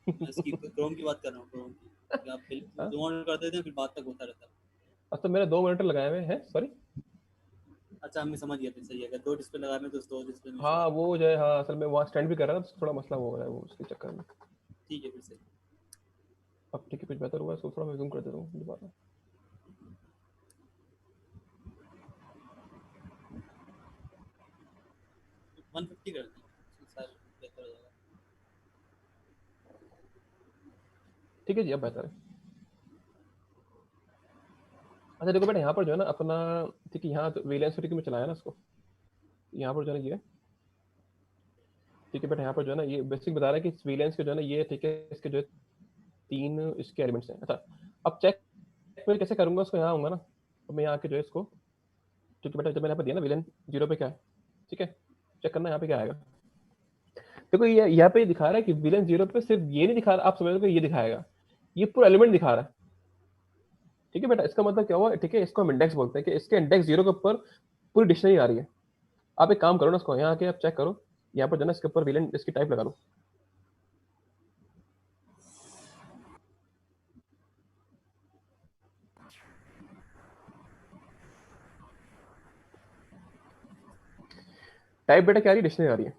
इसकी क्रोम की बात कर रहा हूँ, क्रोम की। आप हाँ? दो ऑन कर देते हैं फिर बात तक होता रहता है। अच्छा मैंने 2 मॉनिटर लगाए हुए हैं, सॉरी। अच्छा हमें समझ गया, फिर सही है, अगर दो डिस्प्ले लगा रहे हैं तो दो डिस्प्ले में इशू आ हाँ रहा वो जो है, हाँ असल में वहाँ स्टैंड भी कर रहा था तो थोड़ा मसला हो रहा है वो उसके चक्कर में। है। ठीक है फिर सही। अब ठीक है, कुछ बेहतर हुआ है, इसको थोड़ा मैं जूम कर देता हूँ दोबारा। 150 कर दें, शायद बेहतर हो जाएगा। ठीक है जी, अब बेहतर है। अच्छा देखो बेटा, यहाँ पर जो है ना अपना, ठीक है, यहाँ तो वीलेंस में चलाया ना इसको, यहाँ पर जो है ना ये, ठीक है बेटा, यहाँ पर जो है ना ये बेसिक बता रहा है कि वीलेंस के जो है ना ये, ठीक है, इसके जो है 3 इसके एलिमेंट्स हैं। अच्छा अब चेक मैं कैसे करूंगा उसको, यहाँ आऊंगा ना, तो मैं यहाँ आके जो है इसको, ठीक है बेटा, जब मैंने यहाँ पर दिया ना विलेन 0 पे क्या है, ठीक है, चेक करना यहाँ पे क्या आएगा। देखो ये यहाँ पे दिखा रहा है कि विलेन 0 पे सिर्फ ये नहीं दिखा रहा, आप समझ लो ये दिखाएगा, ये पूरा एलिमेंट दिखा रहा है। ठीक है बेटा, इसका मतलब क्या हुआ, ठीक है, इसको हम इंडेक्स बोलते हैं कि इसके इंडेक्स 0 के ऊपर पूरी डिक्शनरी आ रही है। आप एक काम करो ना, इसको यहाँ आके आप चेक करो, यहाँ पर जो है ना इसके ऊपर विलेन इसकी टाइप लगा लो। टाइप बेटा क्या आ रही है, डिक्शनरी आ रही है।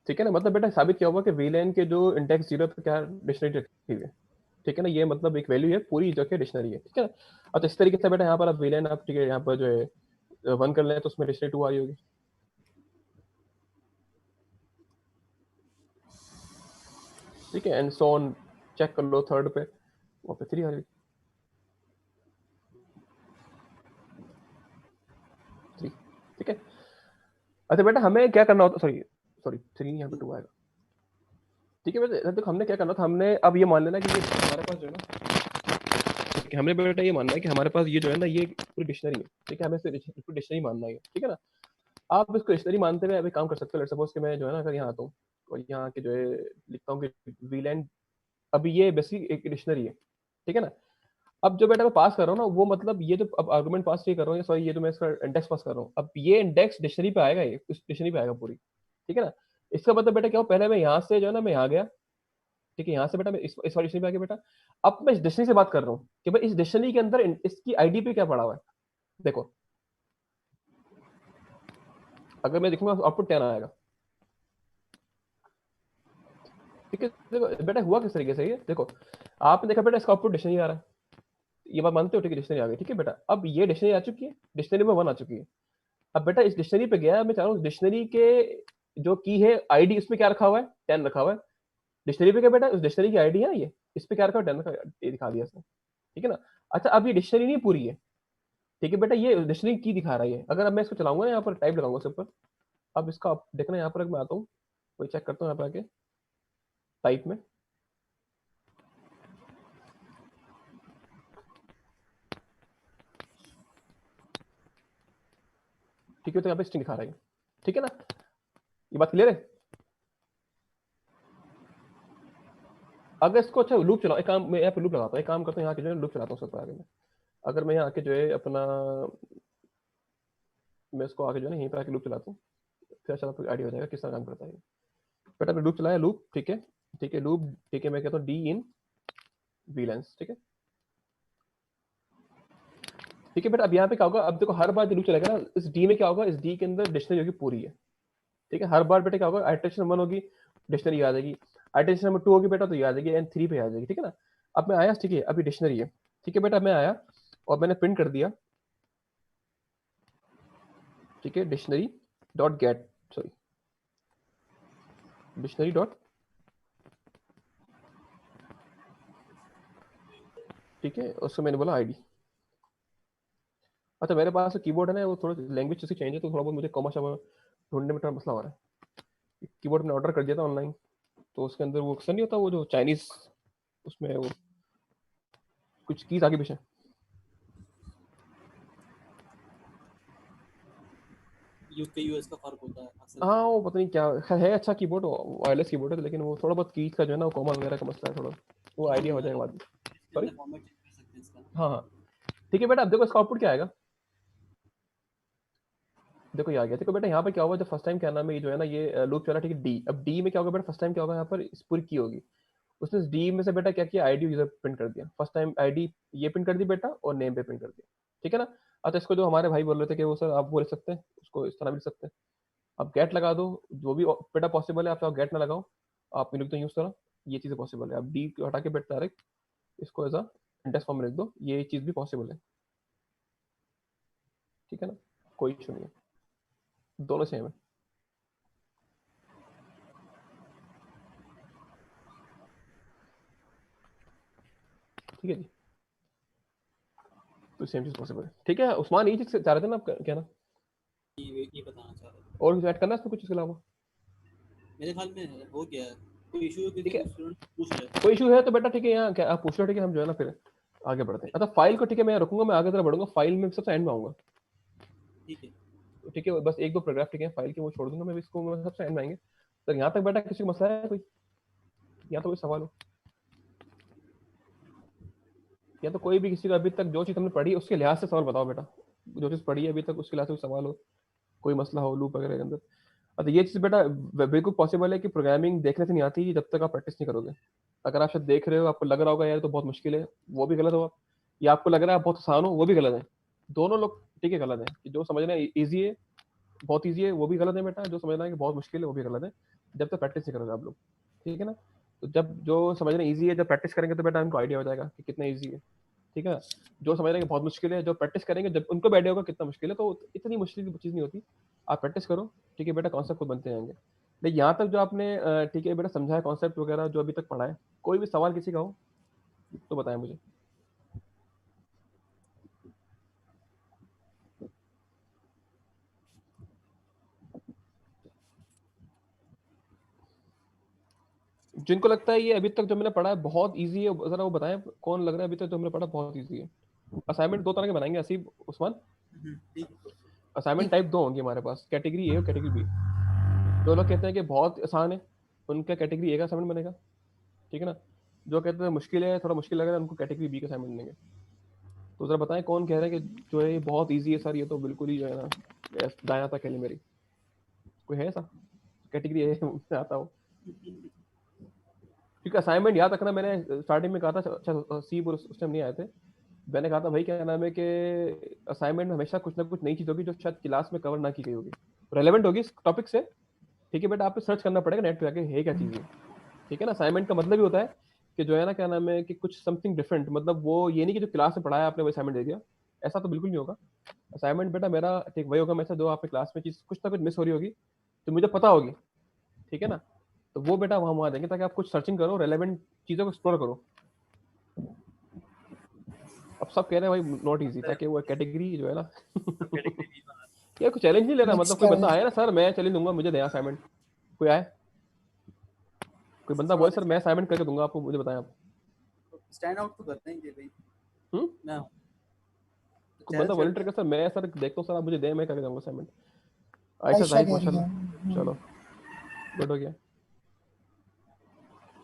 ठीक है ना, मतलब बेटा साबित क्या हुआ कि वीलेन के जो इंडेक्स 0 पे क्या डिक्शनरी रखी हुई है। ठीक है ना, ये मतलब एक वैल्यू है पूरी जो कि डिक्शनरी है। ठीक है ना, अब इस तरीके से बेटा यहाँ पर आप वीलेन आप, ठीक है, यहाँ पर जो है 1 कर लें तो उसमें डिक्शनरी 2 आ रही होगी। ठीक है, एंड सो ऑन, चेक कर लो थर्ड पे, वहाँ पे 3 आ रही, 3। ठीक है, अच्छा बेटा हमें क्या करना होता, सॉरी सॉरी 3 यहाँ पे 2 आएगा। ठीक है बेटा, देखो हमने क्या करना था, हमने अब ये मान लेना कि ये हमारे पास जो है ना, ठीक है, हमने बेटा ये मानना है कि हमारे पास ये जो है ना ये पूरी डिक्शनरी है। ठीक है, हमें सिर्फ डिक्शनरी मानना है, ठीक है ना। आप इसको डिक्शनरी मानते हुए अभी काम कर सकते हो। लेट्स सपोज कि मैं जो है ना अगर यहाँ आता हूँ और यहाँ के जो है लिखता हूँ कि वीलैंड, अभी ये बेसिक एक डिक्शनरी है। ठीक है ना, अब जो बेटा मैं पास कर रहा हूँ ना वो मतलब ये जो अब आर्गुमेंट पास ये कर रहा हूँ, सॉरी ये जो मैं इसका इंडेक्स पास कर रहा हूँ, अब ये इंडेक्स डिक्शनरी पे आएगा, ये इस डिक्शनरी पे आएगा पूरी। ठीक है ना, इसका मतलब बेटा क्या हो, पहले मैं यहाँ से जो है ना मैं यहाँ गया, ठीक है, यहाँ से बेटा मैं इस वाली डिक्शनरी पे आ गया बेटा। अब मैं इस डिक्शनरी से बात कर रहा हूँ कि भाई इस डिक्शनरी के अंदर इसकी आईडी पे क्या पड़ा हुआ है। देखो अगर मैं देखूंगा आउटपुट 10 आएगा। ठीक है, देखो बेटा हुआ किस तरीके से, ये देखो आपने देखा बेटा इसका आउटपुट डिक्शनरी आ रहा है, ये बात मानते हो, ठीक है, डिक्शनरी आ गई। ठीक है बेटा, अब ये डिक्शनरी आ चुकी है, डिक्शनरी में 1 आ चुकी है। अब बेटा इस डिक्शनरी पे गया, मैं चाह रहा हूँ डिक्शनरी के जो की है आईडी, इसमें क्या रखा हुआ है, 10 रखा हुआ है। डिक्शनरी पे क्या बेटा, उस डिक्शनरी की आईडी है ना ये, इस पे क्या रखा हुआ है, 10 रखा, ये दिखा दिया इसने। ठीक है ना, अच्छा अब ये डिक्शनरी नहीं पूरी है। ठीक है बेटा, ये डिक्शनरी की दिखा रहा है, अगर अब मैं इसको चलाऊंगा ना, यहाँ पर टाइप लगाऊंगा उसके ऊपर, अब इसका देखना यहाँ पर मैं आता हूँ, कोई चेक करता हूँ यहाँ पे आके टाइप में। ठीक है, तो यहाँ पे स्ट्रिंग दिखा रहा है। ठीक है ना, ये बात क्लियर है। अगर इसको अच्छा लूप चलाओ, एक काम मैं यहाँ पे लूप लगाता हूँ, एक काम करता हूँ यहाँ के जो है लूप चलाता हूँ सबसे आगे में। अगर मैं यहाँ आके जो है अपना, मैं इसको आगे जो है ना यहीं पे आके लूप चलाता हूँ, फिर अच्छा आपको आइडिया हो जाएगा किस तरह काम करता है ये। बेटा मैं लूप चलाया, लूप, ठीक है, ठीक है लूप, ठीक है, मैं कहता हूँ डी इन वीलेंस। ठीक है, ठीक है बेटा, अब यहाँ पे क्या होगा, अब देखो हर बार जो लूप चलेगा ना, इस डी में क्या होगा, इस डी के अंदर डिक्शनरी होगी पूरी है। ठीक है, हर बार बेटा क्या होगा, आइटरेशन 1 होगी, डिक्शनरी आ जाएगी, आइटरेशन नंबर 2 होगी बेटा तो ये आ जाएगी, एंड 3 पे आ जाएगी। ठीक है ना, अब मैं आया, ठीक है, अभी डिक्शनरी है। ठीक है बेटा, मैं आया और मैंने प्रिंट कर दिया, ठीक है, dictionary dot gate, sorry dictionary dot, ठीक है, उसको मैंने बोला आईडी। अच्छा मेरे पास कीबोर्ड है ना, वो थोड़ा लैंग्वेज उसकी चेंज है, तो थोड़ा बहुत मुझे कॉमा शमा ढूंढने में थोड़ा मसला हो रहा है। कीबोर्ड मैंने ऑर्डर कर दिया था ऑनलाइन, तो उसके अंदर वो अक्सर नहीं होता वो जो चाइनीज, उसमें वो कुछ कीज आगे पीछे। यूके यूएस का फर्क होता है अक्सर हाँ करके। वो पता नहीं क्या, खैर है अच्छा कीबोर्ड, वायरलेस कीबोर्ड है, लेकिन वो थोड़ा बहुत कीज का जो है ना कॉमा वगैरह का मसला है थोड़ा, वो समझ आइडिया में हो आ जाएगा रहा बाद में। है, इसके सॉरी, अंदर फॉर्मेट चेंज कर सकते हैं इसका ना। हाँ हाँ, ठीक है बेटा, अब देखो इसका आउटपुट क्या आएगा। देखो ये आ गया, देखो बेटा यहाँ पे क्या होगा, जब फर्स्ट टाइम क्या नाम है ये जो है ना ये लूप चला, ठीक है डी, अब डी में क्या होगा बेटा, फर्स्ट टाइम क्या होगा यहाँ पर इस पूरी की होगी, उसने डी में से बेटा क्या किया, आईडी यूजर प्रिंट कर दिया। फर्स्ट टाइम आईडी ये प्रिंट कर दी बेटा, और नेम पे प्रिंट कर दिया, ठीक है ना। अच्छा, इसको जो हमारे भाई बोल रहे थे कि वो सर आप बोल सकते हैं, उसको इस तरह भी लिख सकते हैं। आप गेट लगा दो, जो भी बेटा पॉसिबल है, आप चाहो गेट ना लगाओ, आप लिख दो यूज करो, ये चीज़ें पॉसिबल है। आप डी हटा के बेटा डायरेक्ट इसको एज अ इंडेक्स फॉर्म में लिख दो, ये चीज़ भी पॉसिबल है, ठीक है ना, कोई इशू नहीं है, दोनों सेम है, ठीक है जी। तो सेम चीज़ पॉसिबल है, ठीक है। उस्मान, ये चीज़ चाह रहे थे ना आप कहना, ये बताना चाह रहा था। और कुछ ऐड करना है इसमें कुछ इसके अलावा? मेरे ख्याल में हो गया है। कोई इशू है, ठीक किसी है, स्टूडेंट पूछ रहे हैं। कोई इशू है तो बेटा ठीक है, यहाँ क्या आप पूछ लो, ठीक है, हम जो है ना फिर आगे बढ़ते हैं। अच्छा, फाइल को ठीक है मैं रखूंगा, मैं आगे तरफ बढ़ूंगा, फाइल में सबसे एंड में आऊंगा, ठीक है। ठीक है। बस एक दो पैराग्राफ ठीक है फाइल के वो छोड़ दूंगा मैं, इसको मैं सबसे एंड में आएंगे। तो यहाँ तक बेटा किसी को मसला है कोई, या तो कोई सवाल हो, या तो कोई भी किसी को अभी तक जो चीज़ हमने पढ़ी उसके लिहाज से सवाल बताओ बेटा, जो चीज़ पढ़ी है अभी तक उसके लिहाज से कोई सवाल हो, कोई मसला हो लूप वगैरह के अंदर। अच्छा, ये चीज़ बेटा बिल्कुल पॉसिबल है कि प्रोग्रामिंग देखने से नहीं आती जब तक आप प्रैक्टिस नहीं करोगे। अगर आप शायद देख रहे हो, आपको लग रहा होगा यार तो बहुत मुश्किल है, वो भी गलत होगा, या आपको लग रहा है बहुत आसान हो, वो भी गलत है। दोनों लोग ठीक है गलत है, कि जो समझना है ईजी है, बहुत ईजी है, वो भी गलत है बेटा, जो समझना है कि बहुत मुश्किल है, वो भी गलत है, जब तक प्रैक्टिस नहीं करोगे आप लोग, ठीक है ना। तो जब जो समझना ईजी है, जब प्रैक्टिस करेंगे तो बेटा उनको आइडिया हो जाएगा कि कितना ईजी है, ठीक है। जो समझ रहे हैं कि बहुत मुश्किल है, जो प्रैक्टिस करेंगे जब उनको भी आइडिया होगा कितना मुश्किल है, तो इतनी मुश्किल चीज़ नहीं होती। आप प्रैक्टिस करो, ठीक है बेटा, कॉन्सेप्ट खुद बनते जाएंगे। लेकिन यहाँ तक जो आपने ठीक है बेटा समझा है कॉन्सेप्ट वगैरह जो अभी तक पढ़ा है, कोई भी सवाल किसी का हो तो बताएं मुझे। जिनको लगता है ये अभी तक जो मैंने पढ़ा है बहुत ईजी है, जरा वो बताएं, कौन लग रहा है अभी तक जो हमने पढ़ा बहुत ईजी है। असाइनमेंट दो तरह के बनाएंगे असीब उस्मान, ठीक है। असाइनमेंट ठीक टाइप दो होंगे हमारे पास, कैटेगरी ए और कैटेगरी बी। जो लोग कहते हैं कि बहुत आसान है उनका कैटेगरी ए का असाइनमेंट बनेगा, ठीक है ना। जो कहते हैं मुश्किल है, थोड़ा मुश्किल लग रहा है, उनको कैटेगरी बी का असाइनमेंट देंगे। तो जरा बताएं कौन कह रहा है कि जो है ये बहुत ईजी है सर, ये तो बिल्कुल ही जो है ना दाया था कहली मेरी, कोई है ऐसा कैटेगरी ए में आता हो? क्योंकि असाइनमेंट याद रखना, मैंने स्टार्टिंग में कहा था, अच्छा सी उस टाइम नहीं आए थे, मैंने कहा था भाई क्या नाम है कि असाइनमेंट में हमेशा कुछ ना कुछ नई चीज़ होगी जो शायद क्लास में कवर ना की गई होगी, रेलेवेंट होगी इस टॉपिक से, ठीक है बेटा। आपको सर्च करना पड़ेगा नेट पे जाके है क्या चीज़ है, ठीक है ना। असाइनमेंट का मतलब ही होता है कि जो है ना क्या नाम है कि कुछ समथिंग डिफरेंट, मतलब वो ये नहीं कि जो क्लास में पढ़ाया आपने वो असाइनमेंट दे दिया, ऐसा तो बिल्कुल नहीं होगा। असाइनमेंट बेटा मेरा ठीक वही होगा, मैं से जो आपने क्लास में चीज़ कुछ ना कुछ मिस हो रही होगी तो मुझे पता होगी, ठीक है ना। तो वो बेटा वहाँ वहाँ देंगे ताकि आप कुछ सर्चिंग करो, रेलेवेंट चीज़ों को एक्सप्लोर करो। अब सब कह रहे हैं भाई नॉट ईजी, ताकि वो कैटेगरी जो है ना कैटेगरी बी बना यार कुछ चैलेंज नहीं ले रहा, मिक्स मतलब कोई कर बंदा आया ना सर मैं चैलेंज दूंगा मुझे दे असाइनमेंट, कोई आए, कोई बंदा बोले सर मैं असाइनमेंट करके दूंगा आपको, मुझे बताएं आप। स्टैंड आउट तो करते हैं कि भाई हम्म, मैं कोई बंदा चैलेंज वॉलंटियर करते कर हैं। सर, मैं सर देखता हूँ सर आप मुझे दे मैं करके दूंगा असाइनमेंट। आयशा आयशा जाहिद कह रही है। माशाल्लाह, चलो गुड हो गया।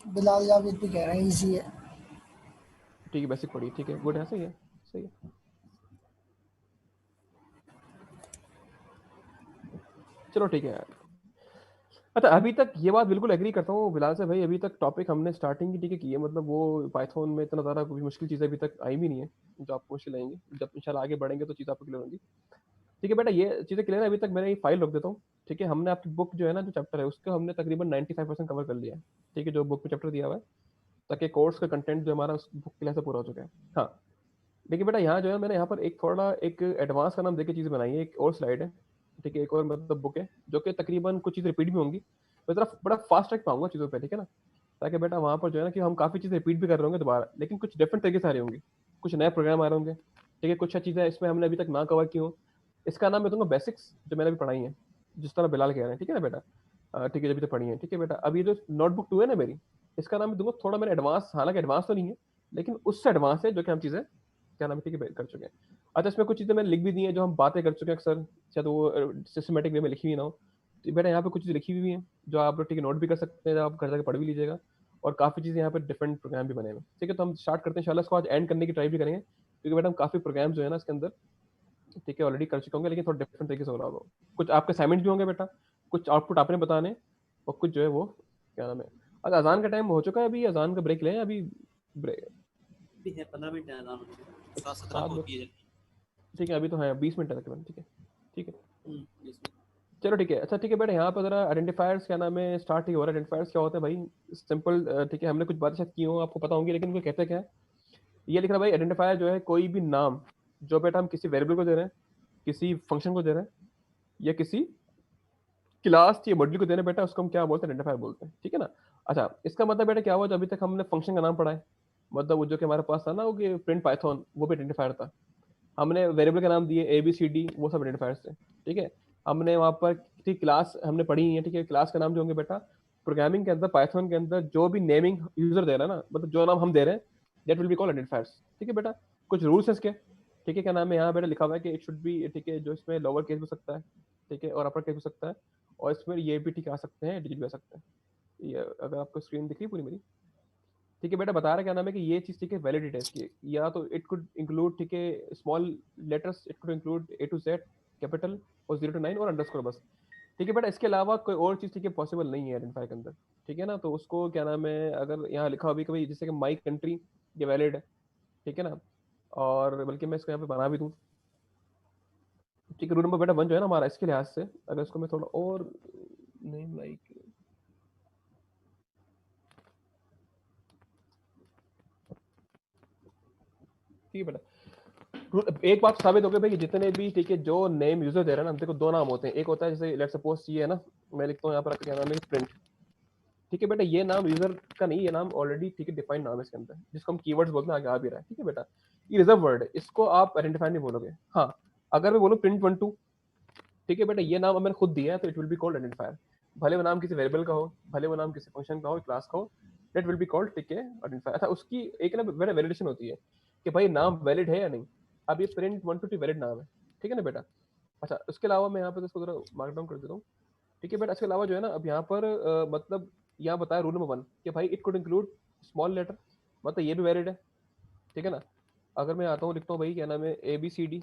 बिलाल जावेद भी कह रहे हैं इजी है। ठीक है बेसिक पढ़ी, ठीक है गुड है, सही है, सही है। चलो ठीक है यार। अच्छा अभी तक ये बात बिल्कुल एग्री करता हूँ बिलाल से भाई, अभी तक टॉपिक हमने स्टार्टिंग की ठीक है की है, मतलब वो पाइथन में इतना ज़्यादा कोई मुश्किल चीज़ें अभी तक आई भी नहीं है जो आपको मुश्किल आएंगी, जब इंशाल्लाह आगे बढ़ेंगे तो चीज़ आपको क्लियर होंगी, ठीक है बेटा। ये चीज़ें क्लियर है, अभी तक मैंने ये फाइल रख देता हूँ, ठीक है। हमने आपकी बुक जो है ना जो चैप्टर है उसका हमने तकरीबन 95% कवर कर लिया है, ठीक है, जो बुक में चैप्टर दिया हुआ है, ताकि कोर्स का कंटेंट जो हमारा उस बुक के लिए से पूरा हो चुका है। हाँ देखिए बेटा यहाँ जो है मैंने यहाँ पर एक थोड़ा एक एडवांस का नाम देके चीज़ बनाई है, एक और स्लाइड है, ठीक है, एक और मतलब बुक है जो कि तकरीबन कुछ चीज़ रिपीट भी होंगी, मैं जरा बड़ा फास्ट ट्रैक पाऊंगा चीज़ों पे, ठीक है ना, ताकि बेटा वहाँ पर जो है ना कि हम काफ़ी चीज़ें रिपीट भी कर रहे होंगे दोबारा, लेकिन कुछ डिफरेंट तरीके से आ रही होंगी, कुछ नए प्रोग्राम आ रहे होंगे, ठीक है, कुछ चीज़ें इसमें हमने अभी तक ना कवर की हो। इसका नाम मैं दूंगा बेसिक्स, जो मैंने अभी पढ़ाई है, जिस तरह बिलाल कह रहे हैं, ठीक है ना बेटा। ठीक है जब अभी तक पढ़ी है, ठीक है बेटा। अब ये जो नोटबुक 2 है ना मेरी, इसका नाम मैं दूंगा थोड़ा मैंने एडवांस, हालांकि एडवांस तो नहीं है लेकिन उससे एडवांस है, जो कि हम चीज़ें क्या नाम है ठीक है कर चुके हैं। अच्छा इसमें कुछ चीज़ें मैंने लिख भी दी हैं जो हम बातें कर चुके हैं अक्सर, शायद वो सिस्टमेटिक वे में लिखी हुई ना हो, तो बेटा यहाँ पे कुछ चीज़ें लिखी हुई हैं जो आप लोग ठीक है नोट भी कर सकते हैं, आप घर जाकर पढ़ भी लीजिएगा, और काफ़ी चीज़ें यहाँ पे डिफरेंट प्रोग्राम भी बने हुए हैं, ठीक है। तो हम स्टार्ट करते हैं इंशाल्लाह, इसको आज एंड करने की ट्राई भी करेंगे, क्योंकि बेटा हम काफ़ी प्रोग्राम जो है ना इसके अंदर ठीक है ऑलरेडी कर चुके होंगे, लेकिन थोड़ा डिफरेंट तरीके से हो रहा होगा। कुछ आपके असाइनमेंट भी होंगे बेटा, कुछ आउटपुट आपने बताने, और कुछ जो है वो क्या नाम है अच्छा अजान का टाइम हो चुका है अभी, अजान का ब्रेक लें अभी? ब्रेक भी है 15 मिनट है आराम से 7:17 7 को बज, होती है। ठीक है अभी तो है 20 मिनट है तकरीबन, ठीक है ठीक है इसमें चलो ठीक है। अच्छा ठीक है बेटा, यहाँ पर जरा आइडेंटिफायर्स क्या नाम है स्टार्ट ही हो रहा है। आइडेंटिफायर्स क्या होता है भाई? सिंपल, ठीक है, हमने कुछ बातें शायद की हो आपको पता होंगी, लेकिन वो कहते क्या है? ये लिख रहा है भाई, आइडेंटिफायर जो है कोई भी नाम जो बेटा हम किसी वेरिएबल को दे रहे हैं, किसी फंक्शन को दे रहे हैं, या किसी क्लास या मॉड्यूल को दे रहे हैं बेटा, उसको हम क्या बोलते हैं? आइडेंटिफायर बोलते हैं, ठीक है ना। अच्छा इसका मतलब बेटा क्या हुआ, जो अभी तक हमने फंक्शन का नाम पढ़ा है, मतलब वो जो कि हमारे पास था ना, वो कि प्रिंट पाइथन, वो भी आइडेंटिफायर था। हमने वेरिएबल का नाम दिए ABCD, वो सब आइडेंटिफायर्स थे, ठीक है। हमने वहाँ पर ठीक क्लास हमने पढ़ी है, ठीक है। क्लास का नाम जो होंगे बेटा, प्रोग्रामिंग के अंदर पाइथन के अंदर जो भी नेमिंग यूजर दे रहा है ना, मतलब जो नाम हम दे रहे हैं, that will be called identifiers, ठीक है बेटा। कुछ रूल्स है इसके, ठीक है। क्या नाम है यहाँ बेटा लिखा हुआ है कि इट शुड बी, ठीक है, जो इसमें लोअर केस हो सकता है, ठीक है, और अपर केस हो सकता है, और इसमें ये भी ठीक आ सकते हैं, डिजिट भी आ सकते हैं। ये अगर आपको स्क्रीन दिख रही है पूरी मेरी, ठीक है बेटा, बता रहा है क्या नाम है कि ये चीज, ठीक है, वैलिडिटी है इसकी, या तो इट कुड इंक्लूड, ठीक है, small letters, it could include A to Z capital, और 0 to 9 और अंडरस्कोर बस, ठीक है बेटा। इसके अलावा कोई और चीज, ठीक है, पॉसिबल नहीं है आइडेंटिफाई के अंदर, ठीक है ना। तो उसको क्या नाम है, अगर यहाँ लिखा हो भी कभी जैसे कि माई कंट्री, ये वैलिड है, ठीक है ना। और बल्कि मैं इसको यहाँ पे बना भी दूँ, ठीक है। रूल नंबर बेटा 1 जो है ना हमारा, इसके लिहाज से अगर इसको मैं थोड़ा और नेम लाइक, ठीक है बेटा, एक बात साबित हो गई भाई कि जितने भी, ठीक है, जो नेम यूजर दे रहे हैं ना, देखो दो नाम होते हैं। एक होता है जैसे लेट सपोज ये है ना, मैं लिखता हूँ यहाँ पर क्या नाम है, प्रिंट, ठीक है बेटा। ये नाम यूजर का नहीं, ये नाम ऑलरेडी, ठीक है, डिफाइंड नाम है इसके अंदर, जिसको हम कीवर्ड्स बोलते हैं, आगे आ भी रहा है, ठीक है बेटा। ये रिजर्व वर्ड है, इसको आप आइडेंटिफाई नहीं बोलोगे। हाँ, अगर मैं बोलूँ प्रिंट 1 2, ठीक है बेटा, ये नाम मैंने खुद दिया है, तो it will be called identifier. भले वो नाम किसी वेरिएबल का हो, भले वो नाम किसी फंक्शन का हो, क्लास का हो, दैट विल बी कॉल्ड, ठीक है, आइडेंटिफायर। अच्छा उसकी एक ना वैलिडेशन होती है कि भाई नाम वैलिड है या नहीं। अब ये प्रिंट 1 2 वैलिड नाम है, ठीक है ना बेटा। अच्छा उसके अलावा मैं यहाँ पे इसको जरा मार्क डाउन कर देता हूँ, ठीक है बेटा। इसके अलावा जो है ना, अब यहाँ पर मतलब यहाँ बताया रूल नंबर 1 कि भाई it could include small letter, मतलब ये भी वैलिड है, ठीक है ना। अगर मैं आता हूँ लिखता हूँ भाई क्या नाम है ABCD,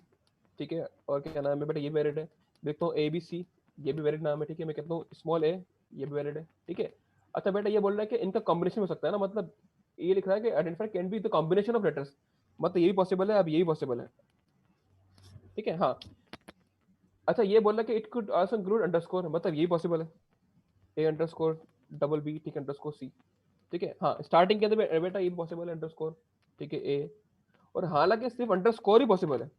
ठीक है, और क्या नाम है बेटा, ये वैलिड है। लिखता हूँ ABC, ये भी वैलिड नाम है, ठीक है। मैं कहता हूँ स्मॉल a, ये भी वैलिड है, ठीक है। अच्छा बेटा ये बोल रहा है कि इनका कॉम्बिनेशन हो सकता है ना, मतलब ये लिख रहा है कि identify can be the combination of letters, मतलब ये भी पॉसिबल है, अब ये भी पॉसिबल है, ठीक है। हाँ, अच्छा ये बोल रहा है कि it could also include underscore, मतलब ये भी पॉसिबल है, A अंडरस्कोर डबल B, ठीक है, अंडरस्कोर C, ठीक है। हाँ स्टार्टिंग के अंदर बेटा ये भी पॉसिबल है, अंडरस्कोर, ठीक है, A। और हालांकि सिर्फ अंडरस्कोर ही पॉसिबल है,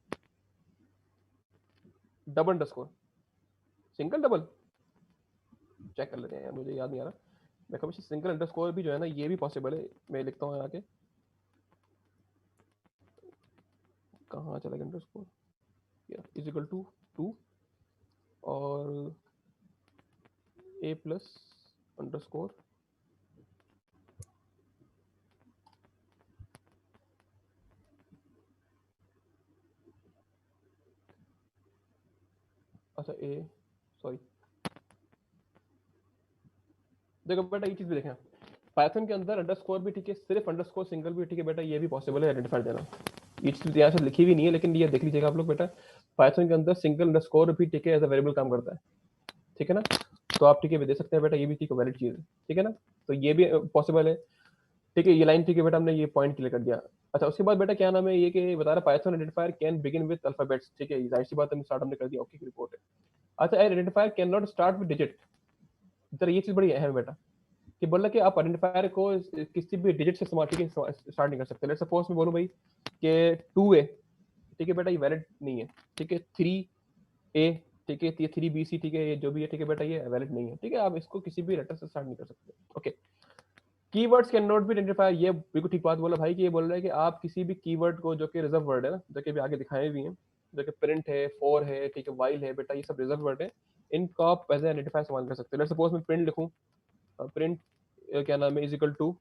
double underscore, single double check कर लेते हैं यार, मुझे याद नहीं आ रहा। मैं हमेशा सिंगल अंडरस्कोर भी जो है ना, ये भी पॉसिबल है। मैं लिखता हूँ यहाँ के, कहाँ चला गया अंडरस्कोर, इज इक्वल टू 2 और A प्लस अंडरस्कोर, अच्छा A, सॉरी, देखो बेटा ये चीज भी देखें, पाइथन के अंदर अंडरस्कोर भी, ठीक है, सिर्फ अंडरस्कोर सिंगल भी, ठीक है बेटा, ये भी पॉसिबल है आइडेंटिफाई देना। ये चीज यहाँ से लिखी भी नहीं है, लेकिन ये देख लीजिएगा आप लोग बेटा, पाइथन के अंदर सिंगल अंडरस्कोर भी, ठीक है, एज अ वेरिएबल काम करता है, ठीक है ना। तो आप, ठीक है, दे सकते हैं बेटा, ये भी ठीक है, वैलिड चीज है, ठीक है ना। तो ये भी पॉसिबल है, ठीक है। ये लाइन, ठीक है बेटा, हमने ये पॉइंट क्लियर कर दिया। अच्छा उसके बाद बेटा क्या नाम है, ये कि बता रहा Python identifier can begin with alphabets, ठीक है, जाहिर सी बात है, स्टार्ट हमने कर दिया, ओके की रिपोर्ट है। अच्छा identifier can not start with digit, इधर ये चीज बड़ी अहम है बेटा, कि बोला कि आप आइडेंटिफायर को किसी भी डिजिट से स्टार्ट नहीं कर सकते। लेट्स सपोज मैं बोलूं भाई कि 2A, ठीक है बेटा, ये वैलिड नहीं है, ठीक है। 3A, ठीक है, ये 3BC, ठीक है, ये जो भी है, ठीक है बेटा, ये वैलिड नहीं है, ठीक है। आप इसको किसी भी लेटर से स्टार्ट नहीं कर सकते, okay. Keywords can not be identify, ये बिल्कुल ठीक बात बोला भाई, कि ये बोल रहा है कि आप किसी भी कीवर्ड को, जो कि रिजर्व वर्ड है ना, जो कि अभी आगे दिखाए भी हैं, जो कि प्रिंट है, फॉर है, ठीक है, वाइल है बेटा, ये सब रिजर्व वर्ड है, इनको आप एज आइडेंटिफाई इस्तेमाल कर सकते हो। लेट्स सपोज मैं प्रिंट लिखूं, प्रिंट क्या नाम है, इज इक्वल टू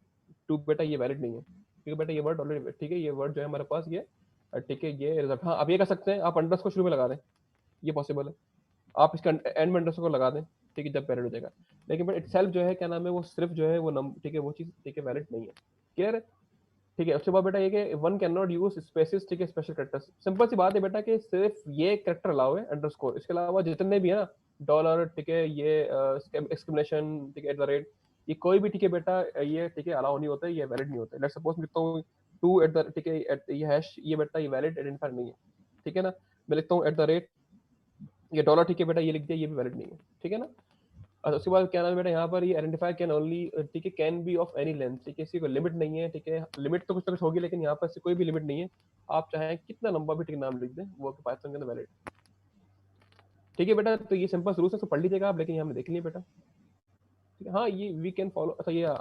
2 बेटा, ये वैलिड नहीं है, ठीक है बेटा, ये वर्ड ऑलरेडी, ठीक है, ये वर्ड जो है हमारे पास ये, ठीक है, ये रिजल्ट। हाँ आप ये कर सकते हैं, आप अंडरस्कोर शुरू में लगा दें, ये पॉसिबल है। आप इसका एंड में अंडरस्कोर लगा दें, ठीक है, जब वैलिड हो जाएगा। लेकिन बट इटसेल्फ जो है क्या नाम है, वो सिर्फ जो है वो ठीक है, वो चीज, ठीक है, वैलिड नहीं है, क्लियर है, ठीक है। उसके बाद बेटा ये कि one cannot use spaces, ठीक है, स्पेशल कैरेक्टर्स। सिंपल सी बात है बेटा कि सिर्फ ये कैरेक्टर अलाउ है, अंडरस्कोर, इसके अलावा जितने भी है ना, डॉलर, ठीक है, ये एक्सक्लेमेशन, ठीक है, एट द रेट, ये कोई भी ठीक है बेटा ये ठीक है अलाउ नहीं होता है, ये वैलिड नहीं होता है। लेट्स सपोज मैं लिखता हूँ 2 एट द ठीक है ये हैश ये बेटा ये वैलिड आइडेंटिफायर नहीं है, ठीक है ना। मैं लिखता हूँ @ ये डॉलर ठीक है बेटा ये लिख दिया, ये भी वैलिड नहीं है, ठीक है ना। और उसके बाद क्या नाम है बेटा यहाँ पर ये आइडेंटिफायर कैन ओनली ठीक है can be of any length, ठीक है इसकी कोई लिमिट नहीं है, ठीक है लिमिट तो कुछ ना कुछ होगी लेकिन यहाँ पर से कोई भी लिमिट नहीं है। आप चाहें कितना लंबा भी ठीक नाम लिख दें वो पाइथन के अंदर वैलिड, ठीक है बेटा। तो ये सिंपल रूल्स है तो पढ़ लीजिएगा आप, लेकिन यहाँ हमने देख लिया बेटा, ठीक है। हाँ ये वी कैन फॉलो, अच्छा ये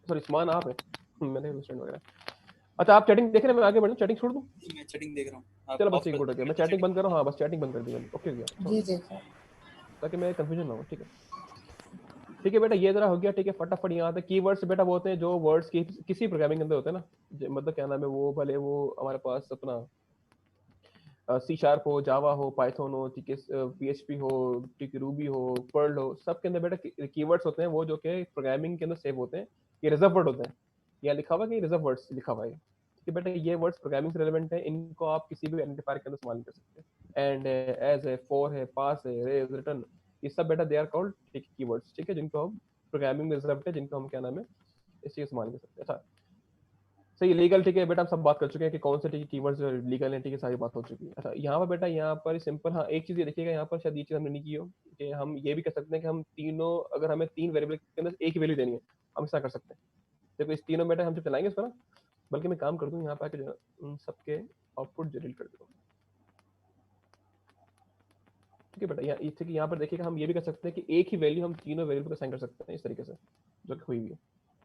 सॉरी स्मान आप है मैंने स्टूडेंट वगैरह। अच्छा आप चैटिंग देख रहे हैं, मैं आगे बढ़ूँ, चैटिंग छोड़ दूँ? मैं चैटिंग देख रहा हूँ। चलो बस ठीक गुड हो गया, मैं चैटिंग बंद कर रहा हूँ। हाँ बस चैटिंग बंद कर दी मैंने, ओके हो गया जी देखा। ताकि मैं कंफ्यूजन ना हो, ठीक है। ठीक है बेटा ये जरा हो गया, ठीक है। फटाफट यहाँ तक कीवर्ड्स बेटा वो होते हैं जो वर्ड्स की किसी प्रोग्रामिंग के अंदर होते हैं ना, मतलब क्या नाम है वो भले वो हमारे पास अपना C# हो, जावा हो, पाइथन हो, ठीक है PHP हो, ठीक है रूबी हो, पर्ल हो, सब के अंदर बेटा कीवर्ड्स होते हैं वो जो कि प्रोग्रामिंग के अंदर सेव होते हैं। ये रिजर्व वर्ड होते हैं, यहाँ लिखा हुआ है कि रिजर्व वर्ड्स लिखा हुआ है, ठीक है बेटा। ये वर्ड्स प्रोग्रामिंग से रिलेवेंट है, इनको आप किसी भी आइडेंटिफायर के अंदर इस्तेमाल कर सकते हैं। एंड है, एज है, फॉर है, पास है, रेज, रिटर्न, ये सब बेटा दे आर कॉल्ड ठीक कीवर्ड्स, ठीक है, जिनको हम प्रोग्रामिंग में रिजर्व है, जिनको हम क्या नाम है इस चीज इस्तेमाल कर सकते हैं। अच्छा सही लीगल ठीक है बेटा, हम सब बात कर चुके हैं कि कौन से ठीक कीवर्ड्स लीगल हैं, ठीक है सारी बात हो चुकी है। अच्छा यहाँ पर बेटा यहाँ पर सिंपल हाँ एक चीज ये देखिएगा यहाँ पर शायद ये चीज हमने नहीं की हो कि हम ये भी कर सकते हैं कि हम तीनों अगर हमें 3 वेरिएबल के अंदर एक ही वैल्यू देनी है हम ऐसा कर सकते हैं। देखो इस तीनों बेटा हम जब चलाएंगे इस पर ना, बल्कि मैं काम कर दूँ यहाँ पर आके जो है उन सबके आउटपुट डिलीट कर दूँ, ठीक है बेटा। यहाँ पर देखिएगा हम ये भी कर सकते हैं कि एक ही वैल्यू हम तीनों वेरिएबल को असाइन कर सकते हैं इस तरीके से जो कि हुई हुई है,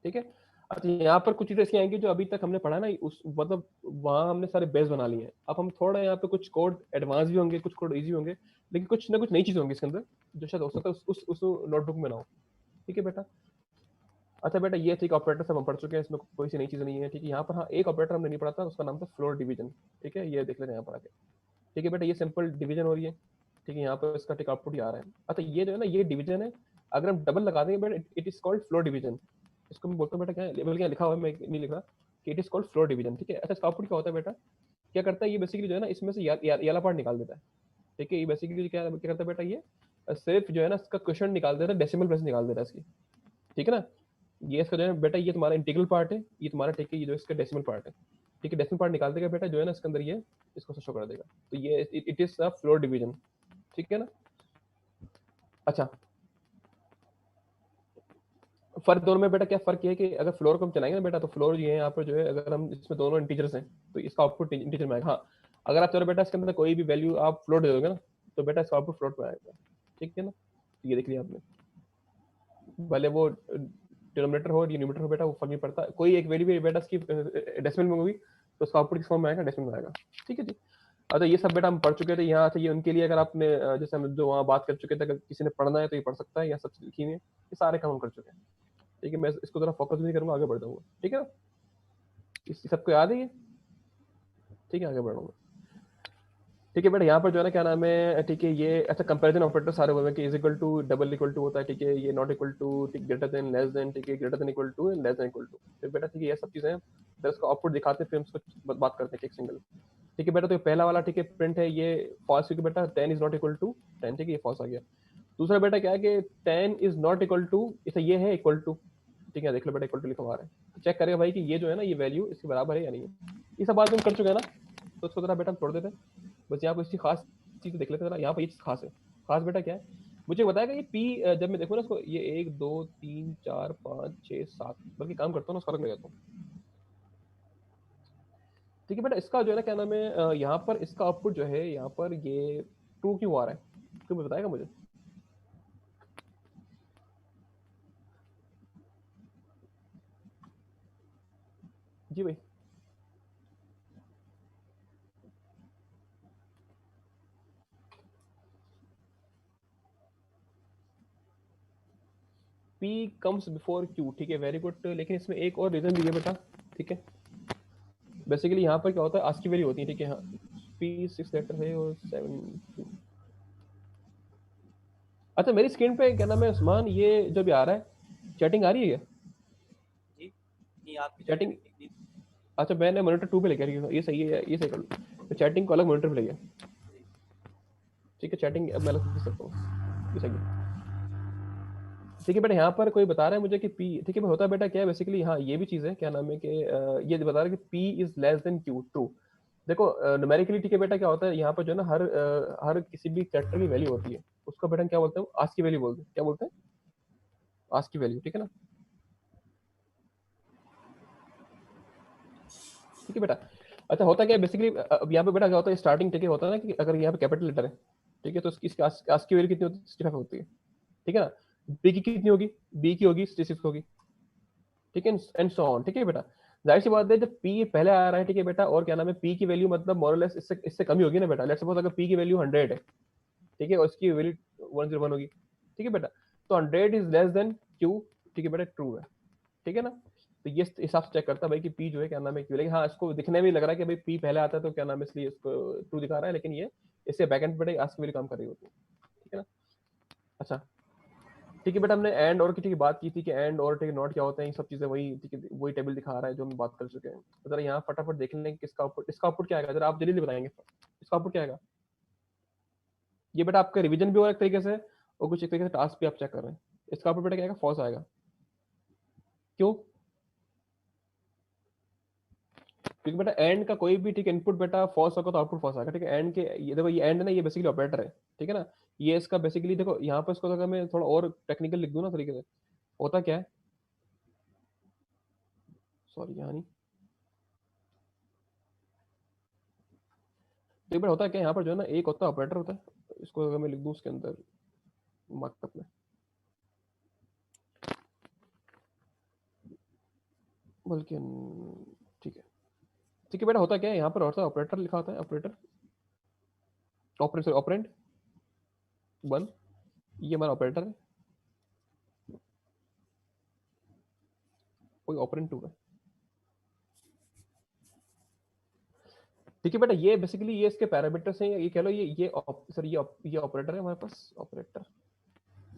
ठीक है। अच्छा यहाँ पर कुछ चीजें ऐसी आएंगी जो अभी तक हमने पढ़ा ना उस मतलब वहाँ हमने सारे बेस बना लिए हैं। अब हम थोड़ा यहाँ पे कुछ कोड एडवांस भी होंगे, कुछ कोड इजी होंगे, लेकिन कुछ ना कुछ नई चीजें होंगी इसके अंदर जो शायद हो सकता है उस नोटबुक में ना हो, ठीक है बेटा। अच्छा बेटा ये ठीक ऑपरेटर सब हम पढ़ चुके हैं, इसमें कोई सी नई चीज नहीं है, ठीक है। यहाँ पर हाँ एक ऑपरेटर हमने नहीं पढ़ा था, उसका नाम था फ्लोर डिवीजन, ठीक है। ये देख लेते हैं यहाँ पर आके, ठीक है बेटा। ये सिंपल डिवीजन हो रही है, ठीक है। यहाँ पर इसका टिक आउटपुट ही आ रहा है। अच्छा ये जो है ना ये डिवीजन है, अगर हम डबल लगा देंगे बेटा it is called floor division. इसको मैं बोलता हूँ बेटा क्या है, बल्कि लिखा हुआ है मैं नहीं लिख रहा कि it is called floor division, ठीक है। अच्छा इसका आउटपुट क्या होता है बेटा, क्या करता है ये बेसिकली जो है ना इसमें से याला पार्ट निकाल देता है, ठीक है। ये बेसिकली क्या करता है बेटा, ये सिर्फ जो है ना इसका क्वेश्चन निकाल देता है, डेसिमल प्लेस निकाल देता है इसकी, ठीक है ना। ये इसका जो है बेटा ये तुम्हारा इंटीग्रल पार्ट है, ये तुम्हारा ठीक है, ये जो इसका डेसिमल पार्ट है, ठीक है। डेसिमल पार्ट निकाल देगा बेटा जो है ना इसके अंदर ये इसको शो कर देगा, तो ये it is a floor division, ठीक है ना। अच्छा फर्क दोनों में बेटा क्या फर्क ये है कि अगर फ्लोर को हम चलाएंगे ना बेटा तो फ्लोर ये है यहाँ पर जो है अगर हम इसमें दोनों इंटीजर्स हैं तो इसका आउटपुट इंटीजर में आएगा। हाँ अगर आप चलो बेटा इसके अंदर कोई भी वैल्यू आप फ्लोट दे दोगे ना तो बेटा इसका आउटपुट फ्लोट में आएगा, ठीक है ना। ये देख लिया आपने, भले वो डिनोमिनेटर हो न्यूमरेटर हो बेटा वो फर्क नहीं पड़ता, कोई एक वैल्यू भी बेटा इसकी डेसिमल में होगी तो उसका आउटपुट किस फॉर्म में आएगा, डेसिमल में आएगा, ठीक है जी। अच्छा ये सब बेटा हम पढ़ चुके थे यहाँ से, ये उनके लिए अगर आपने जैसे हम जो वहाँ बात कर चुके थे, अगर किसी ने पढ़ना है तो ये पढ़ सकता है, यहाँ सब लिखी हुई है, ये सारे काम हम कर चुके हैं, ठीक है। मैं इसको जरा फोकस भी करूंगा, आगे बढ़ जाऊंगा, ठीक है ना। इस सबको याद है ये, ठीक है आगे बढ़ूंगा, ठीक है बेटा। यहाँ पर जो है ना क्या नाम है, ठीक है ये अच्छा कंपैरिजन ऑपरेटर सारे हुए हैं कि is equal to double equal to होता है, ठीक है। ये नॉट इक्वल टू, ठीक ग्रेटर देन, लेस देन, ठीक है greater than equal to, less than equal to, तो बेटा ठीक है ये सब चीजें हैं। फिर उसका आउटपुट दिखाते हैं, फिर हम उसको बात करते हैं एक सिंगल, ठीक है बेटा। तो पहला वाला ठीक है प्रिंट है ये फॉल्स, क्योंकि बेटा 10 इज नॉट इक्वल टू 10, ठीक है ये फॉल्स आ गया। दूसरा बेटा क्या है कि 10 इज नॉट इक्वल टू, इसे ये है इक्वल टू, ठीक है देख लो बेटा इक्वल टू लिखा हुआ है, चेक करेगा भाई कि ये जो है ना ये वैल्यू इसके बराबर है या नहीं है। ये सब बात हम कर चुके हैं ना, तो उसको जरा बेटा हम छोड़ देते हैं। बस यहाँ पर इसकी खास चीज देख लेते हैं ना, यहाँ पर ये चीज खास है। खास बेटा क्या है मुझे बताएगा ये पी, जब मैं देखूँ ना इसको ये 1 2 3 4 5 6 7, बल्कि काम करता हूँ ना उसका अलग ले जाता हूँ, ठीक है बेटा। इसका जो है ना क्या नाम है यहाँ पर इसका आउटपुट जो है यहाँ पर ये ट्रू क्यों आ रहा है, क्यों बताएगा मुझे। जी भाई P कम्स बिफोर Q, ठीक है वेरी गुड। लेकिन इसमें एक और रीजन भी है बेटा, ठीक है। बेसिकली यहाँ पर क्या होता है आस्की वैल्यू होती है, ठीक है। हाँ P 6 लेटर है और 7। अच्छा मेरी स्क्रीन पे क्या नाम है उस्मान, ये जो भी आ रहा है चैटिंग आ रही है क्या? जी नहीं आपकी चैटिंग चैटिंग अच्छा मैंने मॉनिटर 2 पे लेके ये सही है, ये सही कर लो, तो चैटिंग को अलग मॉनिटर पे ले गया, ठीक है। चैटिंग अब मैं अलग कर सकता हूँ, ये सही है, ठीक है बेटा, यहाँ पर कोई बता रहा है मुझे कि पी, ठीक है होता बेटा क्या है बेसिकली, हाँ ये भी चीज़ है, क्या नाम है कि ये बता रहा है कि P is less than Q, true. देखो न्यूमेरिकली ठीक है बेटा, क्या होता है यहाँ पर जो है ना, हर किसी भी कैरेक्टर की वैल्यू होती है, उसको बेटा क्या बोलते हैं, आज की वैल्यू बोलते हैं, क्या बोलते हैं, आज की वैल्यू, ठीक है ना। ठीक है बेटा, अच्छा होता क्या है बेसिकली, अब यहाँ पे बेटा क्या होता है, स्टार्टिंग ठीक है होता है ना कि अगर यहाँ पे कैपिटल लेटर है, ठीक है, तो इसकी आज की वैल्यू कितनी होती है, 65 होती है, ठीक है ना। बी की कितनी होगी, बी की होगी 66 होगी, ठीक है, एंड सो ऑन, ठीक है बेटा। जाहिर सी बात है जब पी पहले आ रहा है, ठीक है बेटा, और क्या नाम है, पी की वैल्यू मतलब मोरलेस इससे इससे कम ही होगी ना बेटा। लेट्स सपोज अगर पी की वैल्यू 100 है, ठीक है, और इसकी वैल्यू 101 होगी, ठीक है बेटा, तो 100 इज लेस देन क्यू, ठीक है बेटा, ट्रू है, ठीक है ना। तो ये हिसाब से चेक करता है भाई कि पी जो है क्या नाम है क्यू, लेकिन हाँ इसको दिखने में लग रहा है कि भाई पी पहले आता है तो क्या नाम है, इसलिए इसको ट्रू दिखा रहा है, लेकिन ये इससे बैकएंड पे आज की वैल्यू काम कर रही होती है, ठीक है ना। अच्छा ठीक है बेटा, हमने एंड और की ठीक है बात की थी कि एंड और ठीक है नॉट क्या होते हैं, ये सब चीजें वही ठीक है, वही टेबल दिखा रहा है जो हम बात कर चुके हैं। तो जरा यहाँ फटाफट देख लें कि किसका आउटपुट, इसका आउटपुट क्या आएगा, जरा आप जल्दी बताएंगे इसका आउटपुट क्या आएगा। ये बेटा आपका रिवीजन भी हो रहा है एक तरीके से, और कुछ एक तरीके से टास्क भी आप चेक कर रहे हैं। इसका आउटपुट बेटा क्या आएगा, फॉल्स आएगा, क्यों, क्योंकि बेटा एंड का कोई भी ठीक है इनपुट बेटा फॉल्स होगा तो आउटपुट फॉल्स आएगा, ठीक है। एंड के ये देखो, ये एंड है ना, ये बेसिकली ऑपरेटर है, ठीक है ना। ये इसका बेसिकली देखो यहाँ पर, इसको अगर मैं थोड़ा और टेक्निकल लिख दूं ना तरीके से, होता क्या है, सॉरी यहाँ नहीं, तो बेटा होता क्या है यहाँ पर जो है ना, एक होता है ऑपरेटर होता है, इसको अगर मैं लिख दूं उसके अंदर मार्कअप में, बल्कि ठीक है, ठीक है बेटा, होता क्या है यहाँ पर होता है ऑपरेटर लिखा होता है, ऑपरेटर, ऑपरेटर ऑपरेंड 1, ये हमारा ऑपरेटर है, कोई ऑपरेंड 2 है, ठीक है बेटा। ये बेसिकली ये इसके पैरामीटर्स हैं, ये कह लो ये सर ये ऑपरेटर है हमारे पास, ऑपरेटर,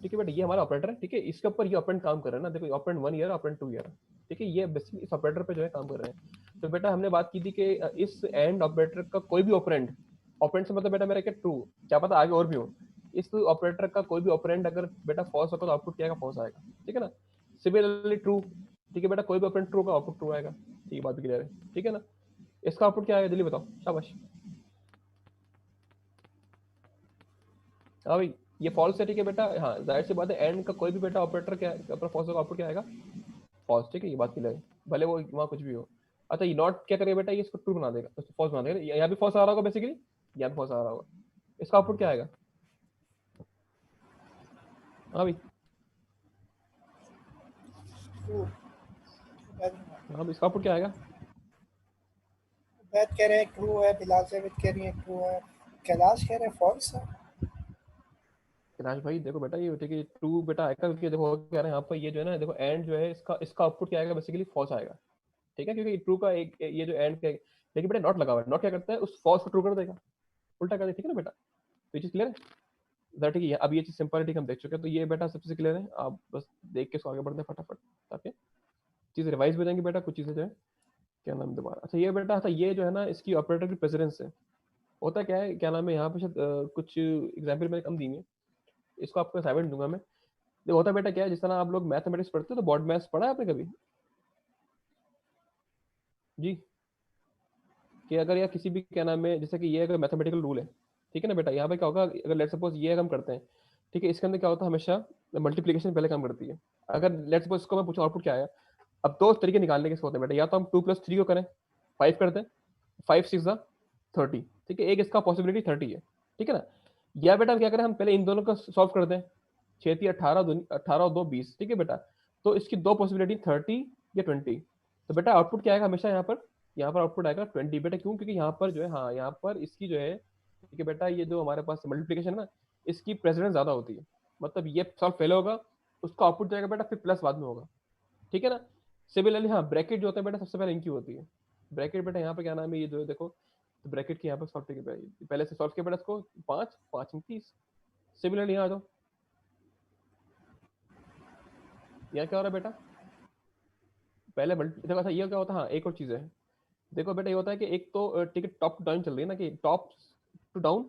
ठीक है बेटा, ये हमारा ऑपरेटर है, ठीक है। इसके ऊपर ये ऑपरेंड काम कर रहा है ना, देखो ऑपरेंड 1 ईयर, ऑपरेंड 2 ईयर, ठीक है, ये बेसिकली इस ऑपरेटर पे जो है काम कर रहे हैं। तो बेटा हमने बात की थी कि इस एंड ऑपरेटर का कोई भी ऑपरेंड, ऑपरेंड से मतलब बेटा मेरा क्या, ट्रू, क्या पता आगे और भी हो, इस ऑपरेटर का कोई भी ऑपरेंड अगर बेटा फॉल्स होगा तो आउटपुट क्या आएगा, फॉल्स आएगा, ठीक है ना। सिमिलरली ट्रू, ठीक है बेटा, कोई भी ऑपरेंड ट्रू का आउटपुट ट्रू आएगा, ठीक है, बात भी क्लियर है, ठीक है ना। इसका आउटपुट क्या आएगा जल्दी बताओ, शाबाश। हाँ भाई ये फॉल्स है, ठीक है बेटा, हाँ जाहिर सी बात है एंड का कोई भी बेटा ऑपरेटर क्या अपना फॉल्स होगा, आउटपुट क्या आएगा, फॉल्स, ठीक है, ये बात क्लियर है, भले वो वहाँ कुछ भी हो। अच्छा ये नॉट क्या करेगा बेटा, ये इसको ट्रू बना देगा, इसको फॉल्स बना देगा, यहाँ भी फॉल्स आ रहा होगा बेसिकली, यहाँ भी फॉल्स आ रहा होगा, इसका आउटपुट क्या आएगा, हाँ भाई, हाँ भाई इसका आउटपुट क्या आएगा, बैत कह रहे हैं ट्रू है, बिलाल जावेद कह रही है ट्रू है, कैलाश कह रहे हैं फॉल्स है। राज भाई देखो बेटा, ये ठीक है ट्रू बेटा आएगा, क्योंकि देखो क्या रहे हैं यहाँ पर, ये जो है ना देखो एंड जो है इसका इसका आउटपुट क्या आएगा, बेसिकली फॉल्स आएगा, ठीक है, क्योंकि ट्रू का एक ये जो एंड के, लेकिन बेटा नॉट लगा हुआ है, नॉट क्या करता है उस फॉल्स को ट्रू कर देगा, उल्टा कर देगा, ठीक है ना बेटा। तो ये चीज क्लियर है, ठीक है, अब ये चीज सिंपल ठीक हम देख चुके हैं, तो ये बेटा सबसे क्लियर है, आप बस देख के इसको आगे बढ़ते हैं फटाफट, ताकि चीजें रिवाइज हो जाएंगी बेटा, कुछ चीजें जो है क्या नाम दोबारा। अच्छा ये बेटा, अच्छा ये जो है ना इसकी ऑपरेटर की प्रेसिडेंस है, होता क्या है, क्या नाम है, यहाँ पे शायद कुछ एग्जाम्पल मैंने कम दी है, इसको आपको असाइनमेंट दूंगा मैं। देखो होता बेटा क्या है, जिस तरह आप लोग मैथमेटिक्स पढ़ते हो तो बॉड मैथ्स पढ़ा है आपने कभी जी, कि अगर या किसी भी क्या नाम है, जैसे कि ये अगर मैथमेटिकल रूल है, ठीक है ना बेटा, यहाँ पे क्या होगा, अगर लेट सपोज ये हम करते हैं, ठीक है, इसके अंदर क्या होता है, हमेशा मल्टीप्लीकेशन पहले काम करती है। अगर लेट सपोज इसको मैं पूछूं आउटपुट क्या आया, अब दो तरीके निकालने के होते हैं बेटा, या तो हम 2 + 3 को करें 5 करते हैं, 5 6 30, ठीक है, एक इसका पॉसिबिलिटी 30 है, ठीक है ना। या बेटा क्या करें, हम पहले इन दोनों को सॉल्व कर दें, 6 × 3 = 18, 18 और 2 = 20, ठीक है बेटा। तो इसकी दो पॉसिबिलिटी 30 या 20, तो बेटा आउटपुट क्या आएगा हमेशा यहाँ पर आउटपुट आएगा 20 बेटा, क्यों, क्योंकि यहाँ पर जो है, हाँ यहाँ पर इसकी जो है, ठीक है बेटा, ये जो हमारे पास मल्टीप्लिकेशन है ना, इसकी प्रेसिडेंस ज्यादा होती है, मतलब ये सॉल्व फेल होगा, उसका आउटपुट जाएगा बेटा, फिर प्लस बाद में होगा, ठीक है ना। सिमिलरली हाँ ब्रैकेट जो होता है बेटा, सबसे पहले इनकी होती है ब्रैकेट बेटा, यहाँ पे क्या नाम है, ये जो है देखो, तो ब्रैकेट की यहाँ पर सॉल्व किया, पहले से सॉल्व किया बेटा इसको, 5 5 30। सिमिलरली यहाँ आ जाओ, यहाँ क्या हो रहा है बेटा, पहले देखो, अच्छा ये क्या होता है, हाँ एक और चीज है, देखो बेटा ये होता है कि एक तो ठीक है टॉप टू डाउन चल रही है ना, कि टॉप टू डाउन,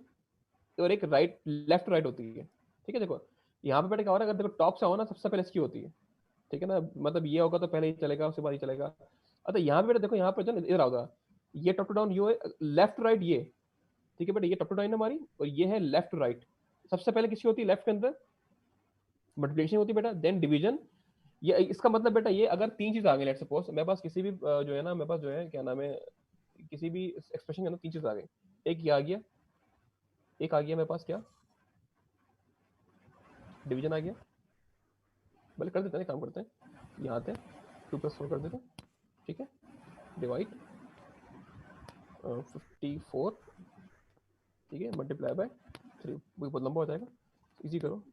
और एक राइट लेफ्ट टू राइट होती है, ठीक है। देखो यहाँ पे बेटा क्या हो रहा है, अगर देखो टॉप से हो ना सबसे पहले इसकी होती है, ठीक है ना, मतलब ये होगा तो पहले ये चलेगा, उसके बाद ये चलेगा। अच्छा यहाँ पे बेटा देखो, यहाँ पे जो है ना, इधर होगा, ये टॉप टू डाउन, ये लेफ्ट टू राइट, ये ठीक है बेटा, ये टॉप टू डाउन है हमारी, और ये है लेफ्ट टू राइट। सबसे पहले किसकी होती है लेफ्ट के अंदर, मल्टीप्लिकेशन होती है बेटा, देन डिवीजन। ये इसका मतलब बेटा, ये अगर तीन चीज आ गई, लेट सपोज मेरे पास किसी भी जो है ना, मेरे पास जो है क्या नाम है, किसी भी एक्सप्रेशन के अंदर तीन चीज आ गई, एक ये आ गया, एक आ गया मेरे पास क्या, डिवीजन आ गया। पहले कर देते हैं, काम करते हैं, यहाँ आते हैं, 2+4 कर देते हैं, ठीक है, डिवाइड 54, ठीक है, मल्टीप्लाई बाय 3, बहुत लंबा हो जाएगा, इजी करो,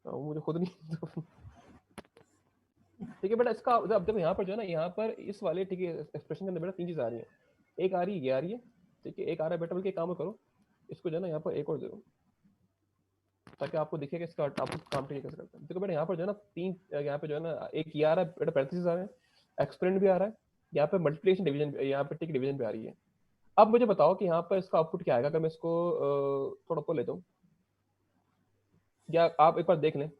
मुझे खुद नहीं ठीक है बेटा, इसका अब देखो यहाँ पर जो है ना, यहाँ पर इस वाले ठीक है एक्सप्रेशन के अंदर बेटा तीन चीज आ रही है, एक आ रही है, ये आ रही है, ठीक है, एक आ रहा है बेटा, बल्कि एक काम करो, इसको जो है ना यहाँ पर एक और दे दो, ताकि आपको दिखेगा इसका आपको काम ठीक कैसे करता है। देखो बेटा यहाँ पर जो है ना तीन, यहाँ पे जो है ना एक ये आ रहा है बेटा, पैरेंथेसिस आ रहे हैं, एक्सपेरेंट भी आ रहा है, यहाँ पे मल्टीप्लिकेशन डिवीजन, यहाँ पे ठीक डिवीजन भी आ रही है। अब मुझे बताओ कि यहाँ पर इसका आउटपुट क्या आएगा, अगर मैं इसको थोड़ा ऊपर लेता हूँ, या आप एक बार देख लें।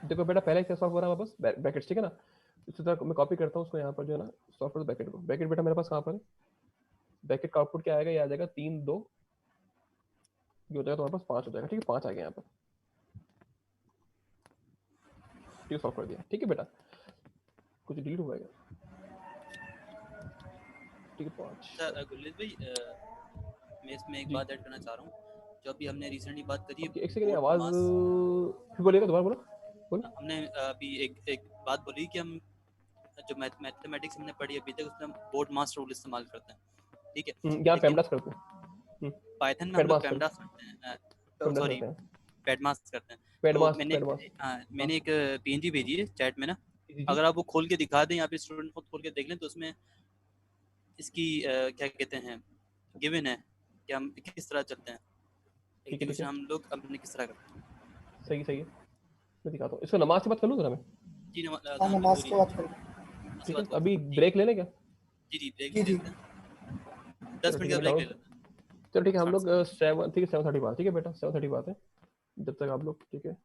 देखो बेटा पहले क्या सॉल्व हो रहा है वापस ब्रैकेट्स, ठीक है ना, इसी तरह मैं कॉपी करता हूँ उसको यहाँ पर जो है ना, सॉल्व कर ब्रैकेट को, ब्रैकेट बेटा मेरे पास कहाँ पर है, ब्रैकेट का आउटपुट क्या आएगा, ये आ जाएगा 3 2, ये हो जाएगा तुम्हारे पास 5 हो जाएगा, ठीक है, 5 आ गया यहाँ पर, ठीक है, सॉल्व कर दिया, ठीक है बेटा, कुछ डिलीट हुआ है, ठीक है 5। अच्छा गुरलीन भाई, मैं इसमें एक जी बात ऐड करना चाह रहा हूँ। जो अभी हमने रिसेंटली बात करी है ओके, एक सेकंड, बोट आवाज मास, फिर बोलिएगा, दोबारा बोलो, बोलो। हमने अभी एक एक बात बोली कि हम जो मैथमेटिक्स हमने पढ़ी अभी तक, उसमें हम बोट मास रूल इस्तेमाल करते हैं, ठीक है। यहाँ लेकिन पेमडास करते हैं, पाइथन में हम लोग पेडमास सॉरी, पेमडास करते हैं, पेमडास सॉरी करते हैं, पेडमास करते हैं। तो पेडमास मैंने पेडमास, हाँ मैंने एक पीएनजी भेजी है चैट में ना, जी जी। अगर आप वो खोल के दिखा दें, यहाँ पे स्टूडेंट खुद खोल के देख लें, तो उसमें इसकी क्या कहते हैं, गिवन है कि हम किस तरह चलते हैं, ठीक है ठीक एग्जीक्यूशन है, हम लोग अपने किस तरह करते हैं। सही सही है, मैं दिखाता हूँ, इसको नमाज की बात कर लूँ जरा मैं, जी हाँ अजान भी हो नमाज रही के है, बाद करें। उसके ठीक है, बाद अभी जी ब्रेक ले लें क्या, जी जी ब्रेक जी ले जी। लेते हैं, चलो 10 मिनट ठीक है का मैं ब्रेक ले डाउन, लेते हैं, चलो ठीक है, हम साठ लोग से। 7, ठीक है 7:30 बात, ठीक है बेटा 7:30 बात है, जब तक आप लोग, ठीक है।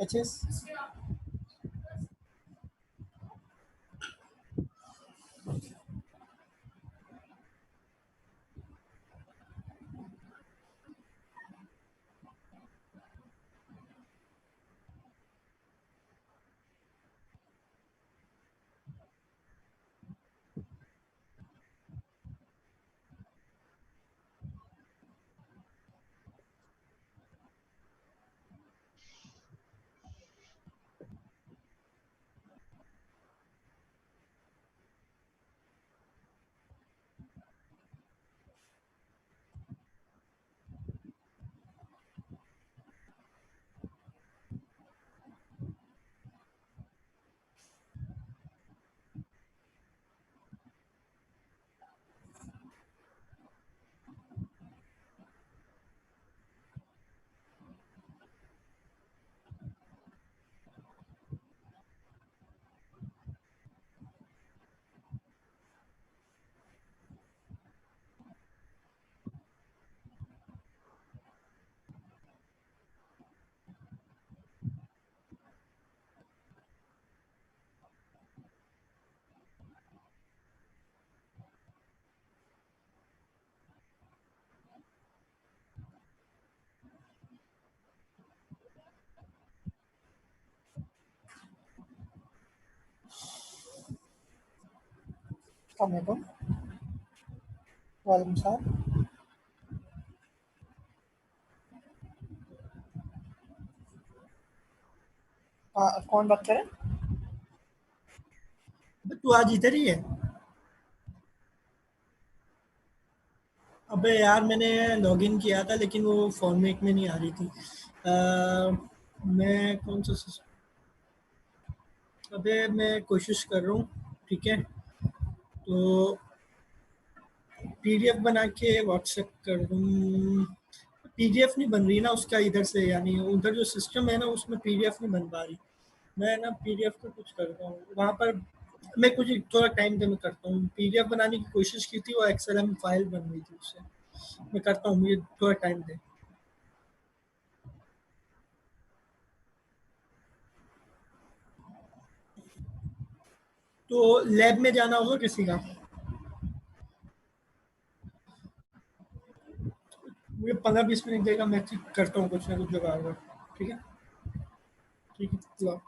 क्या चीज? अस्सलामुअलैकुम। वालेकुम सलाम। हाँ, कौन बात कर रहे हैं? तू आज इधर ही है? अबे यार, मैंने लॉगिन किया था लेकिन वो फॉर्मेट में नहीं आ रही थी। मैं कौन सा अबे मैं कोशिश कर रहा हूँ, ठीक है? तो पीडीएफ बना के व्हाट्सएप कर दूँ। पीडीएफ नहीं बन रही ना उसका इधर से, यानी उधर जो सिस्टम है ना उसमें पीडीएफ नहीं बन पा रही। मैं ना पीडीएफ का कुछ करता हूँ वहाँ पर। मैं कुछ थोड़ा टाइम दे, मैं करता हूँ। पीडीएफ बनाने की कोशिश की थी, वो एक्सएलएम फाइल बन रही थी उससे। मैं करता हूँ, मुझे थोड़ा टाइम दे। तो लैब में जाना होगा किसी का? मुझे 15-20 मिनट देगा, मैं करता हूँ कुछ ना कुछ जुगाड़। ठीक है? ठीक है, लो।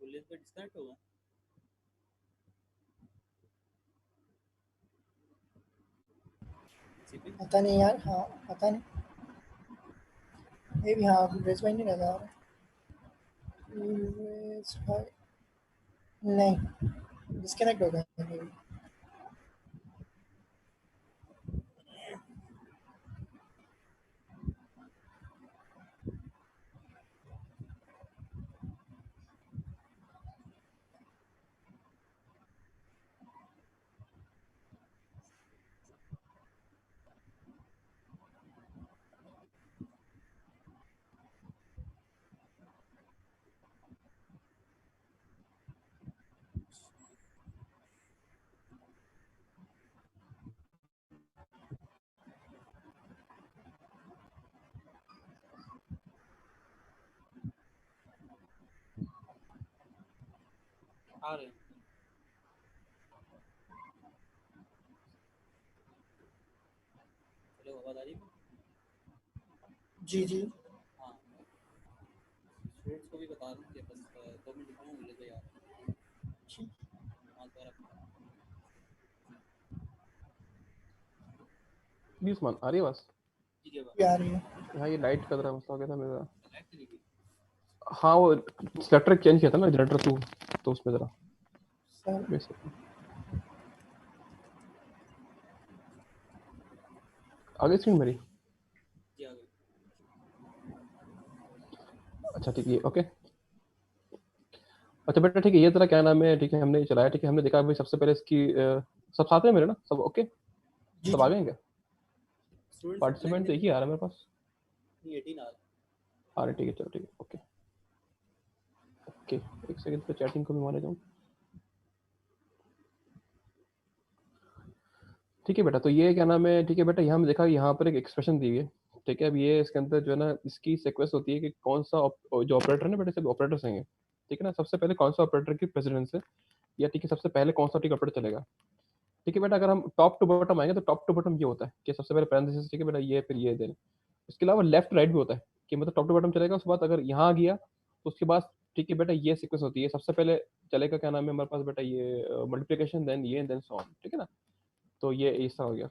बोलिए फिर डिस्कनेक्ट होगा। सीपी पता नहीं यार, हाँ पता नहीं, ये भी हाँ ब्रेस भाई नहीं लगा रहा ब्रेस भाई, नहीं डिस्कनेक्ट हो गया maybe। आ रहे हैं। हेलो, आवाज आ रही है? जी जी हाँ, स्टूडेंट्स को भी बता दूं कि बस 2 मिनट रुकना, बोले तो यार जी, हाँ दोबारा। प्लीज मान आ रही है बस। ठीक है, आ रही है। हाँ ये लाइट का जरा मसला हो गया था मेरा। लाइट चली गई। हाँ वो सेलेक्टर चेंज किया था ना जनरेटर 2, तो उसमें जरा सर बेसिक आगे स्क्रीन मेरी। जी आ गई। अच्छा ठीक है, ओके। अच्छा बेटा ठीक है, ये तेरा क्या नाम है, ठीक है हमने ये चलाया, ठीक है हमने देखा भाई सबसे पहले इसकी सब साथ में मेरे ना सब ओके, जी सब आ जी गए क्या? स्टूडेंट्स पार्टिसिपेंट तो एक ही आ रहा है मेरे पास। 18 आ रहा है। आ रहे ठीक है, चलो ठीक है, ओके ओके। एक सेकंड पे चैटिंग को भी मारे जाऊँ। ठीक है बेटा, तो ये क्या नाम है, ठीक है बेटा, यहाँ हमने देखा यहाँ पर एक एक्सप्रेशन दी हुई है, ठीक है। अब ये इसके अंदर जो है ना इसकी सीक्वेंस होती है कि कौन सा जो ऑपरेटर है ना बेटा, सब ऑपरेटर्स हैं, ठीक है ना। सबसे पहले कौन सा ऑपरेटर की प्रेसिडेंस है, या ठीक है सबसे पहले कौन सा टिक ऑपरेटर चलेगा, ठीक है बेटा। अगर हम टॉप टू बॉटम आएंगे तो टॉप टू बॉटम ये होता है कि सबसे पहले पैरेंथेसिस, ठीक है बेटा, ये फिर ये देन। इसके अलावा लेफ्ट राइट भी होता है कि मतलब टॉप टू बॉटम चलेगा, उसके बाद अगर यहाँ आ गया तो उसके बाद ठीक है बेटा ये सीक्वेंस होती है, सबसे पहले चलेगा क्या नाम है हमारे पास बेटा ये मल्टीप्लिकेशन, देन ये, देन सो ऑन, ठीक है ना। तो ये ऐसा हो गया।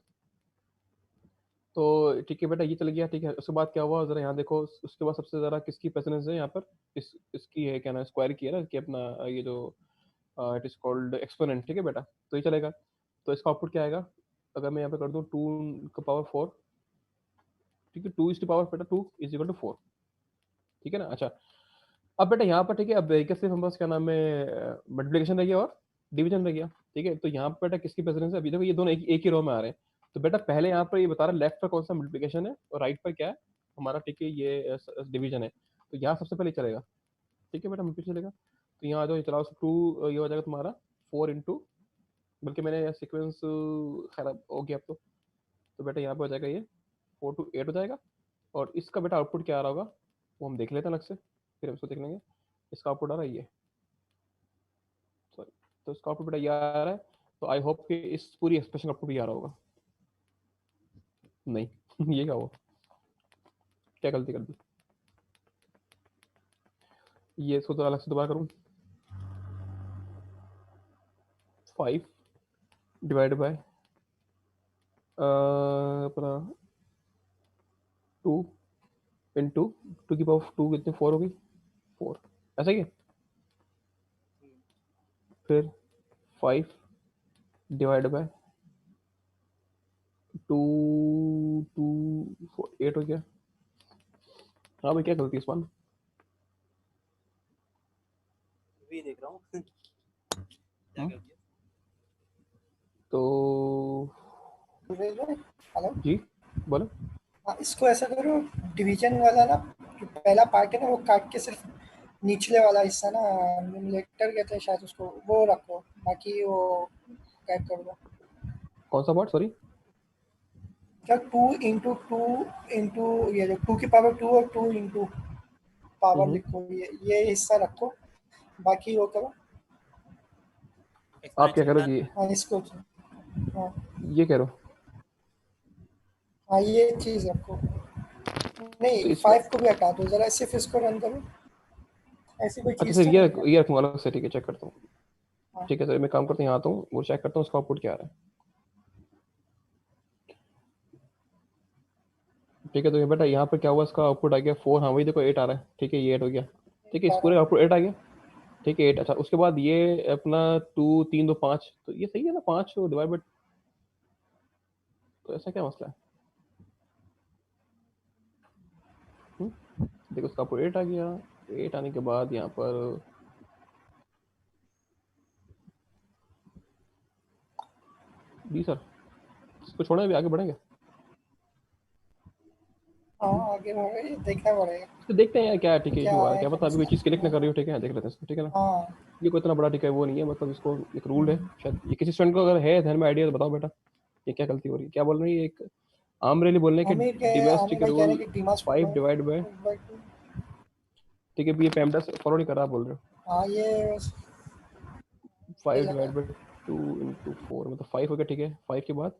तो ठीक है बेटा ये चल गया, ठीक है। उसके बाद क्या हुआ जरा यहाँ देखो, उसके बाद सबसे ज़्यादा किसकी प्रेसिडेंस है यहाँ पर, इसकी है क्या ना, स्क्वायर की है ना, कि अपना ये जो इट इज कॉल्ड एक्सपोनेंट, ठीक है बेटा। तो ये चलेगा, तो इसका आउटपुट क्या आएगा, अगर मैं यहाँ पे कर दूँ 2 का पावर 4, ठीक है, 2 इज टू पावर बेटा 2 इज इक्वल टू 4, ठीक है ना। अच्छा अब बेटा यहाँ पर ठीक है, अब एक सिर्फ हम पास क्या नाम है मल्टीप्लिकेशन रह गया और डिवीजन रह गया, ठीक है। तो यहाँ पर बेटा किसकी प्रेसिडेंस है, अभी देखो ये दोनों एक ही रो में आ रहे हैं। तो बेटा पहले यहाँ पर ये बता रहा है लेफ्ट पर कौन सा मल्टीप्लिकेशन है और राइट पर क्या है हमारा, ठीक है ये डिवीजन है। तो यहाँ सबसे पहले चलेगा, ठीक है बेटा मल्टीप्लिकेशन चलेगा। तो यहाँ आ जाओ, ये चलाओ 2, ये हो जाएगा तुम्हारा 4 इंटू, बल्कि मैंने सीक्वेंस खैर अब हो गया अब तो बेटा यहाँ पे हो जाएगा ये 4 to 8 हो जाएगा। और इसका बेटा आउटपुट क्या आ रहा होगा वो हम देख लेते हैं अलग से, फिर हम इसको देख लेंगे। इसका आउटपुट आ रहा है ये, सॉरी, तो इसका आउटपुट बेटा ये आ रहा है। तो आई होप कि इस पूरी एक्सप्रेशन का आउटपुट ये आ रहा होगा। नहीं ये क्या हुआ, क्या गलती कर दी, ये इसको तो अलग से दोबारा करूँ, 5 डिवाइड बाय अपना 2 इंटू 2 की पावर 2 कितने 4 होगी, 4 ऐसा ही है। फिर 5 डिवाइड बाय 2, 2 4 8 हो गया। हाँ भाई क्या गलती है इस बार, भी देख रहा हूँ क्या कर दिया। तो हेलो, जी बोलो। हाँ इसको ऐसा करो, डिवीजन वाला ना जो पहला पार्ट है ना वो काट के सिर्फ निचले वाला हिस्सा ना, न्यूमरेटर कहते हैं शायद उसको, वो रखो, बाकी वो टाइप कर दो। कौन सा पार्ट, सॉरी। क्या 2 इंटू ये जो 2 की पावर 2 और 2 इंटू पावर लिखो, ये हिस्सा रखो, बाकी वो करो। आप क्या करो एक्सपोनेंशियल जी, हाँ इसको, हाँ ये कह रहे हो, हाँ ये चीज़ रखो, तो नहीं इसमें 5 को भी हटा दो, जरा सिर्फ इसको रन करो। ऐसी कोई अच्छा चीज सर तो नहीं है? ये रखूंगा अलग से, ठीक है चेक करता हूँ। हाँ। ठीक है सर मैं काम करता हूँ, यहाँ आता हूँ वो चेक करता हूँ उसका आउटपुट क्या आ रहा है। ठीक है तो ये बेटा यहाँ पर क्या हुआ, इसका आउटपुट आ गया 4, हाँ वही देखो 8 आ रहा है, ठीक है ये 8 हो गया, ठीक है इस पूरे आउटपुट 8 आ गया, ठीक है 8। अच्छा उसके बाद ये अपना 2 3 2 5, तो ये सही है ना, 5 डिवाइड बाय, तो ऐसा क्या मसला है? देखो उसका आउटपुट 8 आ गया, 8 आने के बाद यहाँ पर जी सर इसको छोड़े अभी आगे बढ़ेंगे। हाँ आगे होगा, ये देखना पड़ेगा तो देखते हैं यार क्या है, ठीक है क्या इशू आ रहा है, है क्या क्या पता अभी कोई मसला। चीज़ क्लिक ना कर रही हो, ठीक है देख लेते हैं इसको, ठीक है ना। हाँ ये कोई इतना बड़ा ठीक है वो नहीं है, मतलब इसको एक रूल है शायद, ये किसी स्टूडेंट को अगर है ध्यान में आइडिया तो बताओ बेटा, ये क्या गलती हो रही है, क्या बोल रही है एक आम रेली बोलने के हमें डिमेस्टिक भाई कह रहे रूल हैं कि डीमास 5 डिवाइड बाय, ठीक है ये पेमडस फॉलो नहीं कर रहा आप बोल रहे हो, हाँ ये 5 लगा। डिवाइड बाय 2 into 4 मतलब 5 हो गया, ठीक है 5 के बाद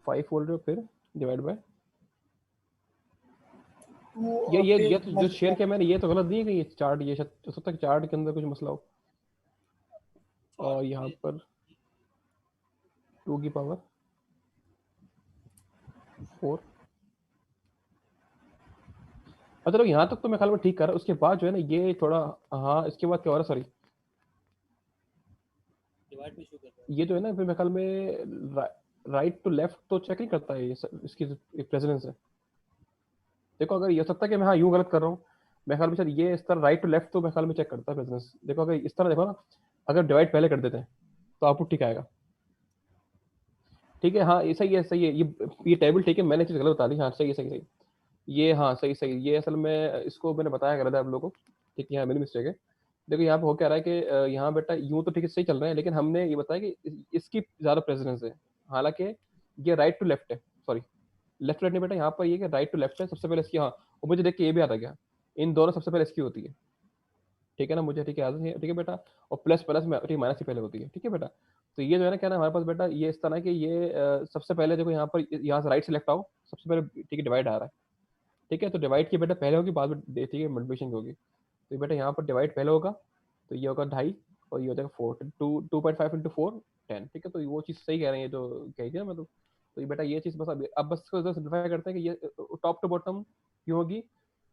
5 बोल रहे हो, फिर डिवाइड बाय, और फिर ये तो जो शेयर मल्टीप्लाई। किया मैंने ये तो गलत नहीं है कि ये चार्ट, ये शायद हो सकता है चार्ट के अंदर कुछ मसला हो, और यहाँ पर 2 की पावर 4, अच्छा लोग यहाँ तक तो मैं ख्याल में ठीक कर रहा हूँ, उसके बाद जो है ना ये थोड़ा, हाँ इसके बाद क्या हो रहा है, सॉरी डिवाइड में शो कर रहा ये जो है ना फिर मेरे ख्याल में राइट टू लेफ्ट तो चेक नहीं करता है ये इसकी प्रेसिडेंस है। देखो अगर ये हो सकता है कि मैं हाँ यूं गलत कर रहा हूँ, मेरे ख्याल में शायद ये इस तरह राइट टू लेफ्ट तो मेरे ख्याल में चेक करता है प्रेसिडेंस। देखो अगर इस तरह देखो ना, अगर डिवाइड पहले कर देते हैं तो आउटपुट ठीक आएगा, ठीक है हाँ ये सही है सही है, ये टेबल ठीक है, मैंने चीज़ गलत बता दी, हाँ सही है सही सही, ये हाँ सही सही, ये असल में इसको मैंने बताया गलत है आप लोगों को, ठीक है यहाँ मेरी मिस्टेक है। देखो यहाँ पे हो क्या रहा है कि यहाँ बेटा यूं तो ठीक है सही चल रहे हैं, लेकिन हमने ये बताया कि इसकी ज़्यादा प्रेसिडेंस है, हालांकि ये राइट टू लेफ्ट है, सॉरी लेफ्ट राइट नहीं बेटा, यहाँ पर ये कि राइट टू लेफ्ट है, सबसे पहले इसकी हाँ, और मुझे देख के ये भी आता गया, इन दोनों सबसे पहले इसकी होती है, ठीक है ना, मुझे ठीक है याद है, ठीक है बेटा, और प्लस प्लस में ठीक माइनस की पहले होती है, ठीक है बेटा। तो ये जो है ना क्या ना हमारे पास बेटा ये इस तरह है कि ये सबसे पहले देखो यहाँ पर यहाँ से राइट से लेफ्ट आओ, सबसे पहले ठीक है डिवाइड आ रहा है, ठीक है तो डिवाइड की बेटा पहले होगी बाद में ठीक है मल्टीप्लिकेशन की होगी, तो ये बेटा यहाँ पर डिवाइड पहले होगा, तो ये होगा 2.5 और ये हो जाएगा 4, 2.5 इंटू 4 10, ठीक है तो वो चीज़ सही कह रहे हैं जो कही थी ना मतलब, तो ये बेटा ये चीज़ बस अब बस इसको सिंप्लीफाई करते हैं कि ये टॉप टू बॉटम क्यों होगी,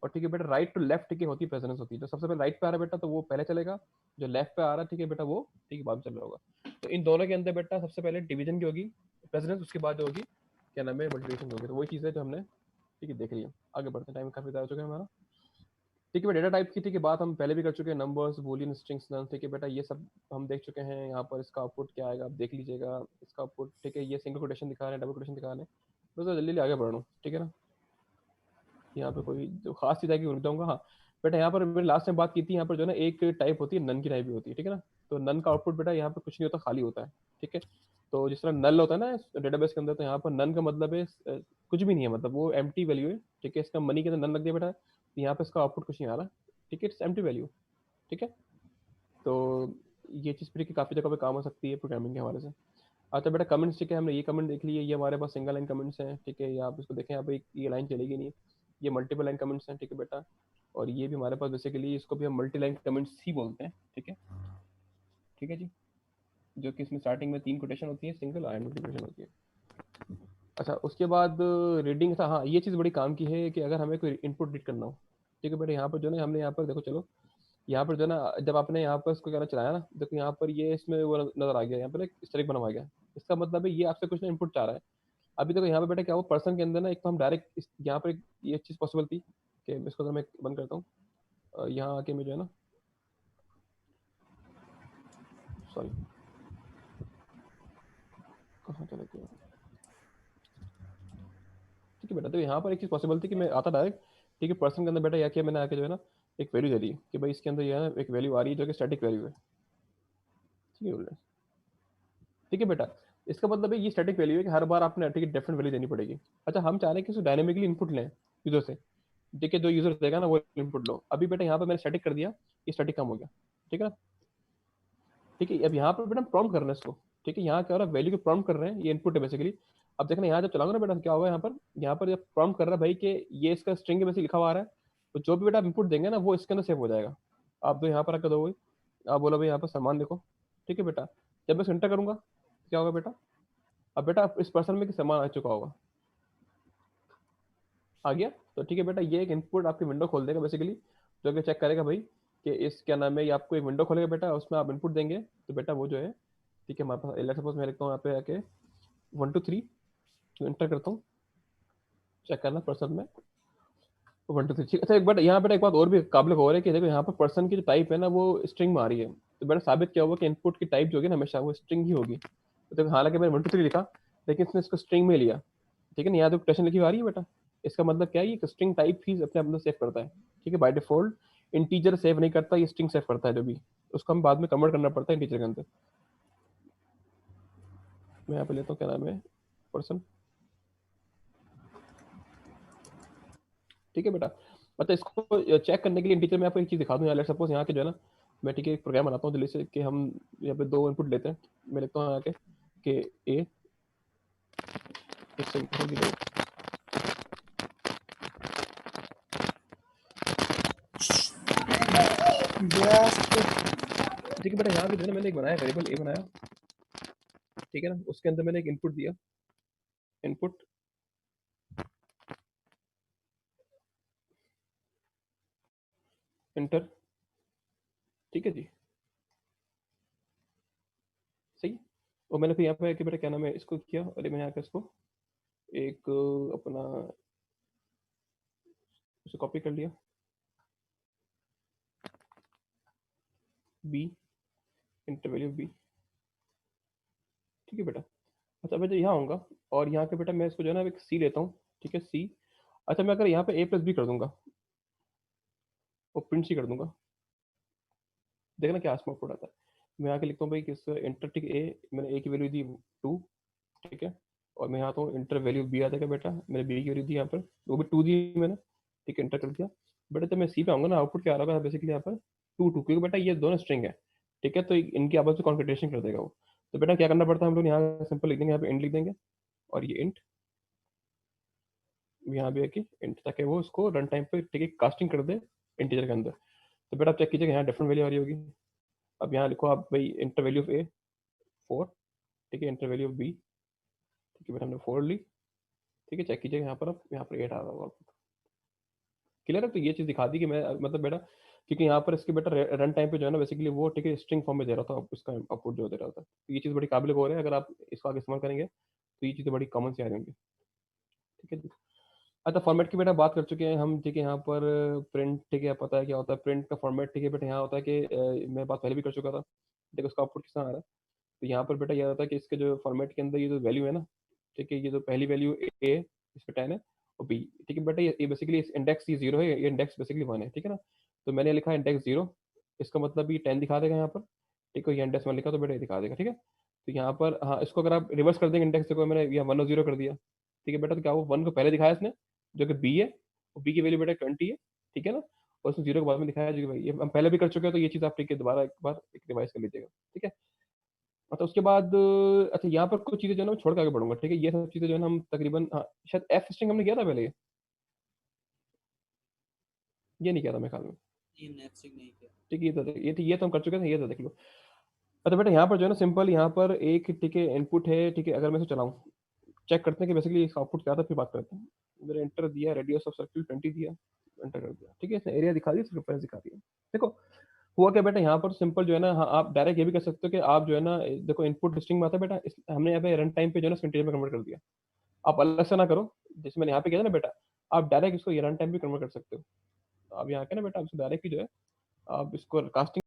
और ठीक है बेटा राइट टू लेफ्ट ठीक है होती है प्रेसिडेंस होती है, जो सबसे पहले राइट पे आ रहा है बेटा तो वो पहले चलेगा, जो लेफ्ट पे आ रहा है ठीक है बेटा वो ठीक है बाद में चल रहा होगा, तो इन दोनों के अंदर बेटा सबसे पहले डिवीजन की होगी प्रेसिडेंस, उसके बाद जो होगी क्या नाम है मल्टीप्लिकेशन होगी, तो वही चीज़ है जो हमने ठीक है देख लिया। आगे बढ़ते हैं, टाइम काफी ज़्यादा हो चुका है हमारा, ठीक है डेटा टाइप की ठीक है बात हम पहले भी कर चुके हैं, नंबर्स बूलियन स्ट्रिंग्स नल, ठीक है बेटा ये सब हम देख चुके हैं, यहाँ पर इसका आउटपुट क्या आएगा आप देख लीजिएगा, इसका आउटपुट ठीक है ये सिंगल कोटेशन दिखा रहे हैं डबल कोटेशन दिखा रहे हैं, बस जल्दी जल्दी आगे बढ़ रहा हूँ, ठीक है ना। यहाँ पे कोई जो खास चीज़ है कि बताऊँगा, हाँ बेटा यहाँ पर मैंने लास्ट टाइम बात की थी, यहाँ पर जो है ना एक टाइप होती है नन की टाइप भी होती है, ठीक है ना, तो नन का आउटपुट बेटा यहाँ पर कुछ नहीं होता खाली होता है, ठीक है, तो जिस तरह नल होता है ना डेटाबेस के अंदर, तो यहाँ पर नन का मतलब है कुछ भी नहीं है, मतलब वो एम्प्टी वैल्यू है, ठीक है, इसका मनी के अंदर नन लग दिया बेटा, तो यहाँ पे इसका आउटपुट कुछ नहीं आ रहा, ठीक है इट्स एम्प्टी वैल्यू, ठीक है, तो ये चीज़ फिर काफ़ी जगह पे काम हो सकती है प्रोग्रामिंग के हवाले से। अच्छा बेटा कमेंट्स ठीक है, हमने ये कमेंट देख लिए, ये हमारे पास सिंगल लाइन कमेंट्स हैं, ठीक है, ये आप इसको देखें यहाँ पे ये लाइन चलेगी नहीं, ये मल्टीपल लाइन कमेंट्स हैं, ठीक है बेटा, और ये भी हमारे पास बेसिकली इसको भी हम मल्टी लाइन कमेंट्स ही बोलते हैं, ठीक है जी, जो कि इसमें स्टार्टिंग में 3 कोटेशन होती है सिंगल और मल्टीप्लिकेशन होती है। अच्छा उसके बाद रीडिंग था, हाँ ये चीज़ बड़ी काम की है कि अगर हमें कोई इनपुट रीड करना हो, ठीक है बेटा, यहाँ पर जो है हमने यहाँ पर देखो चलो, यहाँ पर जो है ना जब आपने यहाँ पर इसको क्या चलाया ना, देखो यहाँ पर ये इसमें वो नजर आ गया, यहाँ पर एक स्ट्रिंग बना हुआ गया, इसका मतलब है ये आपसे कुछ ना इनपुट चाह रहा है। अभी देखो यहाँ पे बेटा क्या हुआ पर्सन के अंदर ना, एक तो हम डायरेक्ट यहाँ पर ये चीज़ पॉसिबल थी कि इसको अगर मैं बंद करता हूँ, यहाँ आके मैं जो है ना, सॉरी कहाँ चले गया, ठीक है बेटा, तो यहाँ पर एक चीज़ पॉसिबल थी कि मैं आता डायरेक्ट, ठीक है पर्सन के अंदर बेटा, या किया मैंने आके जो है ना एक वैल्यू दे दी कि भाई इसके अंदर ये है एक वैल्यू आ रही है जो कि स्टैटिक वैल्यू है, ठीक है, ठीक है बेटा, इसका मतलब है ये स्टैटिक वैल्यू है कि हर बार आपने ठीक है डिफरेंट वैल्यू देनी पड़ेगी। अच्छा हम चाह रहे हैं कि इसको डायनेमिकली इनपुट लें यूजर से, ठीक है जो यूजर देगा ना वो इनपुट लो, अभी बेटा यहाँ पर मैंने स्टैटिक कर दिया, ये स्टैटिक कम हो गया, ठीक है ना, ठीक है अब यहाँ पर बेटा प्रॉम्प्ट कर रहे हैं इसको, ठीक है यहाँ क्या हो रहा है वैल्यू को प्रॉम्प्ट कर रहे हैं, ये इनपुट है बेसिकली। अब देखना यहाँ जब चलाऊंगा ना बेटा क्या होगा, यहाँ पर जब प्रॉम्प्ट कर रहा है भाई कि ये इसका स्ट्रिंग में लिखा हुआ आ रहा है, तो जो भी बेटा आप इनपुट देंगे ना वो इसके अंदर सेव हो जाएगा। आप तो यहाँ पर आकर दोगे, आप बोलो भाई यहाँ पर सामान देखो, ठीक है बेटा, जब मैं एंटर करूंगा क्या होगा बेटा, अब बेटा इस पर्सन में सामान आ चुका होगा, आ गया। तो ठीक है बेटा, ये एक इनपुट आपकी विंडो खोल देगा बेसिकली, जो कि चेक करेगा भाई कि इस क्या नाम है, ये आपको एक विंडो खोलेगा बेटा, उसमें आप इनपुट देंगे तो बेटा वो जो है, ठीक है, हमारे पास लेट्स सपोज मैं लिखता हूँ यहाँ पे आके 1 2 3, एंटर करता हूँ, चेक करना पर्सन में 1 2 3। अच्छा एक बार यहाँ पे एक बात और भी काबिल गौर है कि देखो यहाँ पर पर्सन की जो टाइप है ना वो स्ट्रिंग में आ रही है, तो बेटा साबित क्या हुआ कि इनपुट की टाइप जो होगी ना हमेशा वो स्ट्रिंग ही होगी। तो देखो हालांकि मैंने 1 2 3 लिखा, लेकिन इसने इसको स्ट्रिंग में लिया, ठीक है ना, यहाँ तो क्वेश्चन लिखी हुई आ रही है बेटा, इसका मतलब क्या है, ये स्ट्रिंग टाइप ही अपने अंदर सेव करता है, ठीक है, बाय डिफॉल्ट इंटीजर सेव नहीं करता, ये स्ट्रिंग सेव करता है जो भी, उसको हम बाद में कन्वर्ट करना पड़ता है इंटीजर के अंदर। मैं यहाँ पे लेता हूँ क्या नाम है पर्सन, ठीक है बेटा। मतलब इसको चेक करने के लिए इंटीजर में आपको एक चीज दिखा दूं, लेट्स सपोज यहाँ के जो है ना, मैं ठीक है एक प्रोग्राम बनाता हूँ दिल्ली से कि हम यहाँ पे 2 इनपुट लेते हैं, मैं लिखता हूँ यहाँ के कि ए इससे ठीक है बेटा, यहाँ पे जो है ना मैंने एक बनाया वेरिएबल ए बनाया, ठीक है ना, उसके अंदर मैंने एक इनपुट दिया, इनपुट इंटर, ठीक है जी, सही। और मैंने फिर यहाँ पे कि बेटा क्या नाम है इसको किया, अरे मैं यहाँ पे इसको एक अपना उसे कॉपी कर लिया, बी इंटर वैल्यू बी, ठीक है बेटा। अच्छा मैं जो यहाँ आऊँगा और यहाँ पे बेटा मैं इसको जो है ना एक सी लेता हूँ, ठीक है सी। अच्छा मैं अगर यहाँ पे ए प्लस बी कर दूंगा और प्रिंट सी कर दूंगा, देखना क्या आसमान फुट आता है। मैं यहाँ के लिखता हूँ भाई किस इंटर, ठीक ए, मैंने ए की वैल्यू दी 2, ठीक है, और मैं यहाँ आता हूँ इंटर वैल्यू बी आ जाएगा बेटा, मैंने बी की वैल्यू दी यहाँ पर, वो भी 2 दी मैंने, ठीक है, इंटर कर दिया बेटा। जब मैं सी पे आऊँगा ना आउटपुट क्या आ रहा होगा बेसिकली यहाँ पर 2 2, क्योंकि बेटा ये दोनों स्ट्रिंग है, ठीक है, तो इनकी आपस में कॉन्फिगरेशन कर देगा वो। तो बेटा क्या करना पड़ता है, हम लोग यहाँ सिंपल लिख देंगे, यहाँ पे इंट लिख देंगे और ये इंट यहाँ भी है कि इंट, ताकि वो उसको रन टाइम पे ठीक है कास्टिंग कर दे इंटीजर के अंदर। तो बेटा आप चेक कीजिएगा यहाँ डिफरेंट वैल्यू आ रही होगी। अब यहाँ लिखो आप भाई इंटर वैल्यू ऑफ ए 4, ठीक है, इंटर वैल्यू ऑफ बी, ठीक है बेटा हमने 4 ली, ठीक है, चेक कीजिएगा यहाँ पर, अब यहाँ पर 8 आ रहा होगा, क्लियर है। तो ये चीज़ दिखा दी कि मैं मतलब बेटा, क्योंकि यहाँ पर इसके बेटा रन टाइम पे जो है ना बेसिकली वो ठीक है स्ट्रिंग फॉर्म में दे रहा था, इसका आउटपुट जो दे रहा था। तो ये चीज़ बड़ी काबिल गौर है, अगर आप इसको आगे इस्तेमाल करेंगे तो ये चीज़ें बड़ी कॉमन सी आ रही होंगी, ठीक है जी। अच्छा फॉर्मेट की बेटा बात कर चुके हैं हम, ठीक है, यहाँ पर प्रिंट, ठीक है, पता है क्या होता है प्रिंट का फॉर्मेट, ठीक है बेटा, यहाँ होता है कि मैं बात पहले भी कर चुका था, देखो उसका आउटपुट किस तरह आ रहा है। तो यहाँ पर बेटा यह होता है कि इसके जो फॉर्मेट के अंदर ये जो वैल्यू है ना, ठीक है, ये जो पहली वैल्यू ए इस पर 10 है और बी, ठीक है बेटा, ये बेसिकली इंडेक्स ये 0 है, ये इंडेक्स बेसिकली 1 है, ठीक है ना। तो मैंने लिखा इंडेक्स 0, इसका मतलब ये 10 दिखा देगा यहाँ पर, ठीक है, ये इंडेक्स 1 लिखा तो बेटा ये दिखा देगा, ठीक है। तो यहाँ पर हाँ इसको अगर आप रिवर्स कर देंगे इंडेक्स, देखो मैंने यहाँ 1 और 0 कर दिया, ठीक है बेटा, तो क्या वो 1 को पहले दिखाया इसने जो कि बी है, और बी की वैल्यू बेटा 20 है, ठीक है ना, और उसने 0 के बाद में दिखाया जो कि भाई ये हम पहले भी कर चुके हैं, तो ये चीज़ आप ठीक है दोबारा एक बार एक रिवाइज कर लीजिएगा, ठीक है। मतलब उसके बाद अच्छा यहाँ पर कुछ चीज़ें जो है ना मैं छोड़ के आगे बढ़ूंगा, ठीक है, ये सब चीज़ें जो है ना हम तकरीबन हाँ शायद एफ स्ट्रिंग हमने किया था पहले, ये नहीं किया था मेरे ख्याल में, ये नेक्स्ट नहीं किया। ठीक है, ये तो हम कर चुके थे, ये तो देख लो। अच्छा बेटा यहाँ पर जो है ना सिंपल यहाँ पर एक ठीक है इनपुट है, ठीक है, अगर मैं इसे चलाऊँ चेक करते हैं कि बेसिकली इसका आउटपुट क्या था, फिर बात करते हैं। मैंने एंटर दिया, रेडियस ऑफ सर्किल 20 दिया, एंटर कर दिया, ठीक है, इसने एरिया दिखा दी, सर्कमफ्रेंस दिखा दिया। देखो हुआ क्या बेटा, यहाँ पर सिंपल जो है ना, हाँ आप डायरेक्ट ये भी कर सकते हो कि आप जो है ना देखो इनपुट स्ट्रिंग में आता है बेटा, हमने यहाँ पे रन टाइम पे जो है ना इंटीजर में कन्वर्ट कर दिया। आप अलग से ना करो, जैसे मैंने यहाँ पे किया था ना बेटा, आप डायरेक्ट इसको रन टाइम भी कन्वर्ट कर सकते हो। आप यहाँ के ना बेटा आप डायरेक्ट ही जो है आप इसको कास्टिंग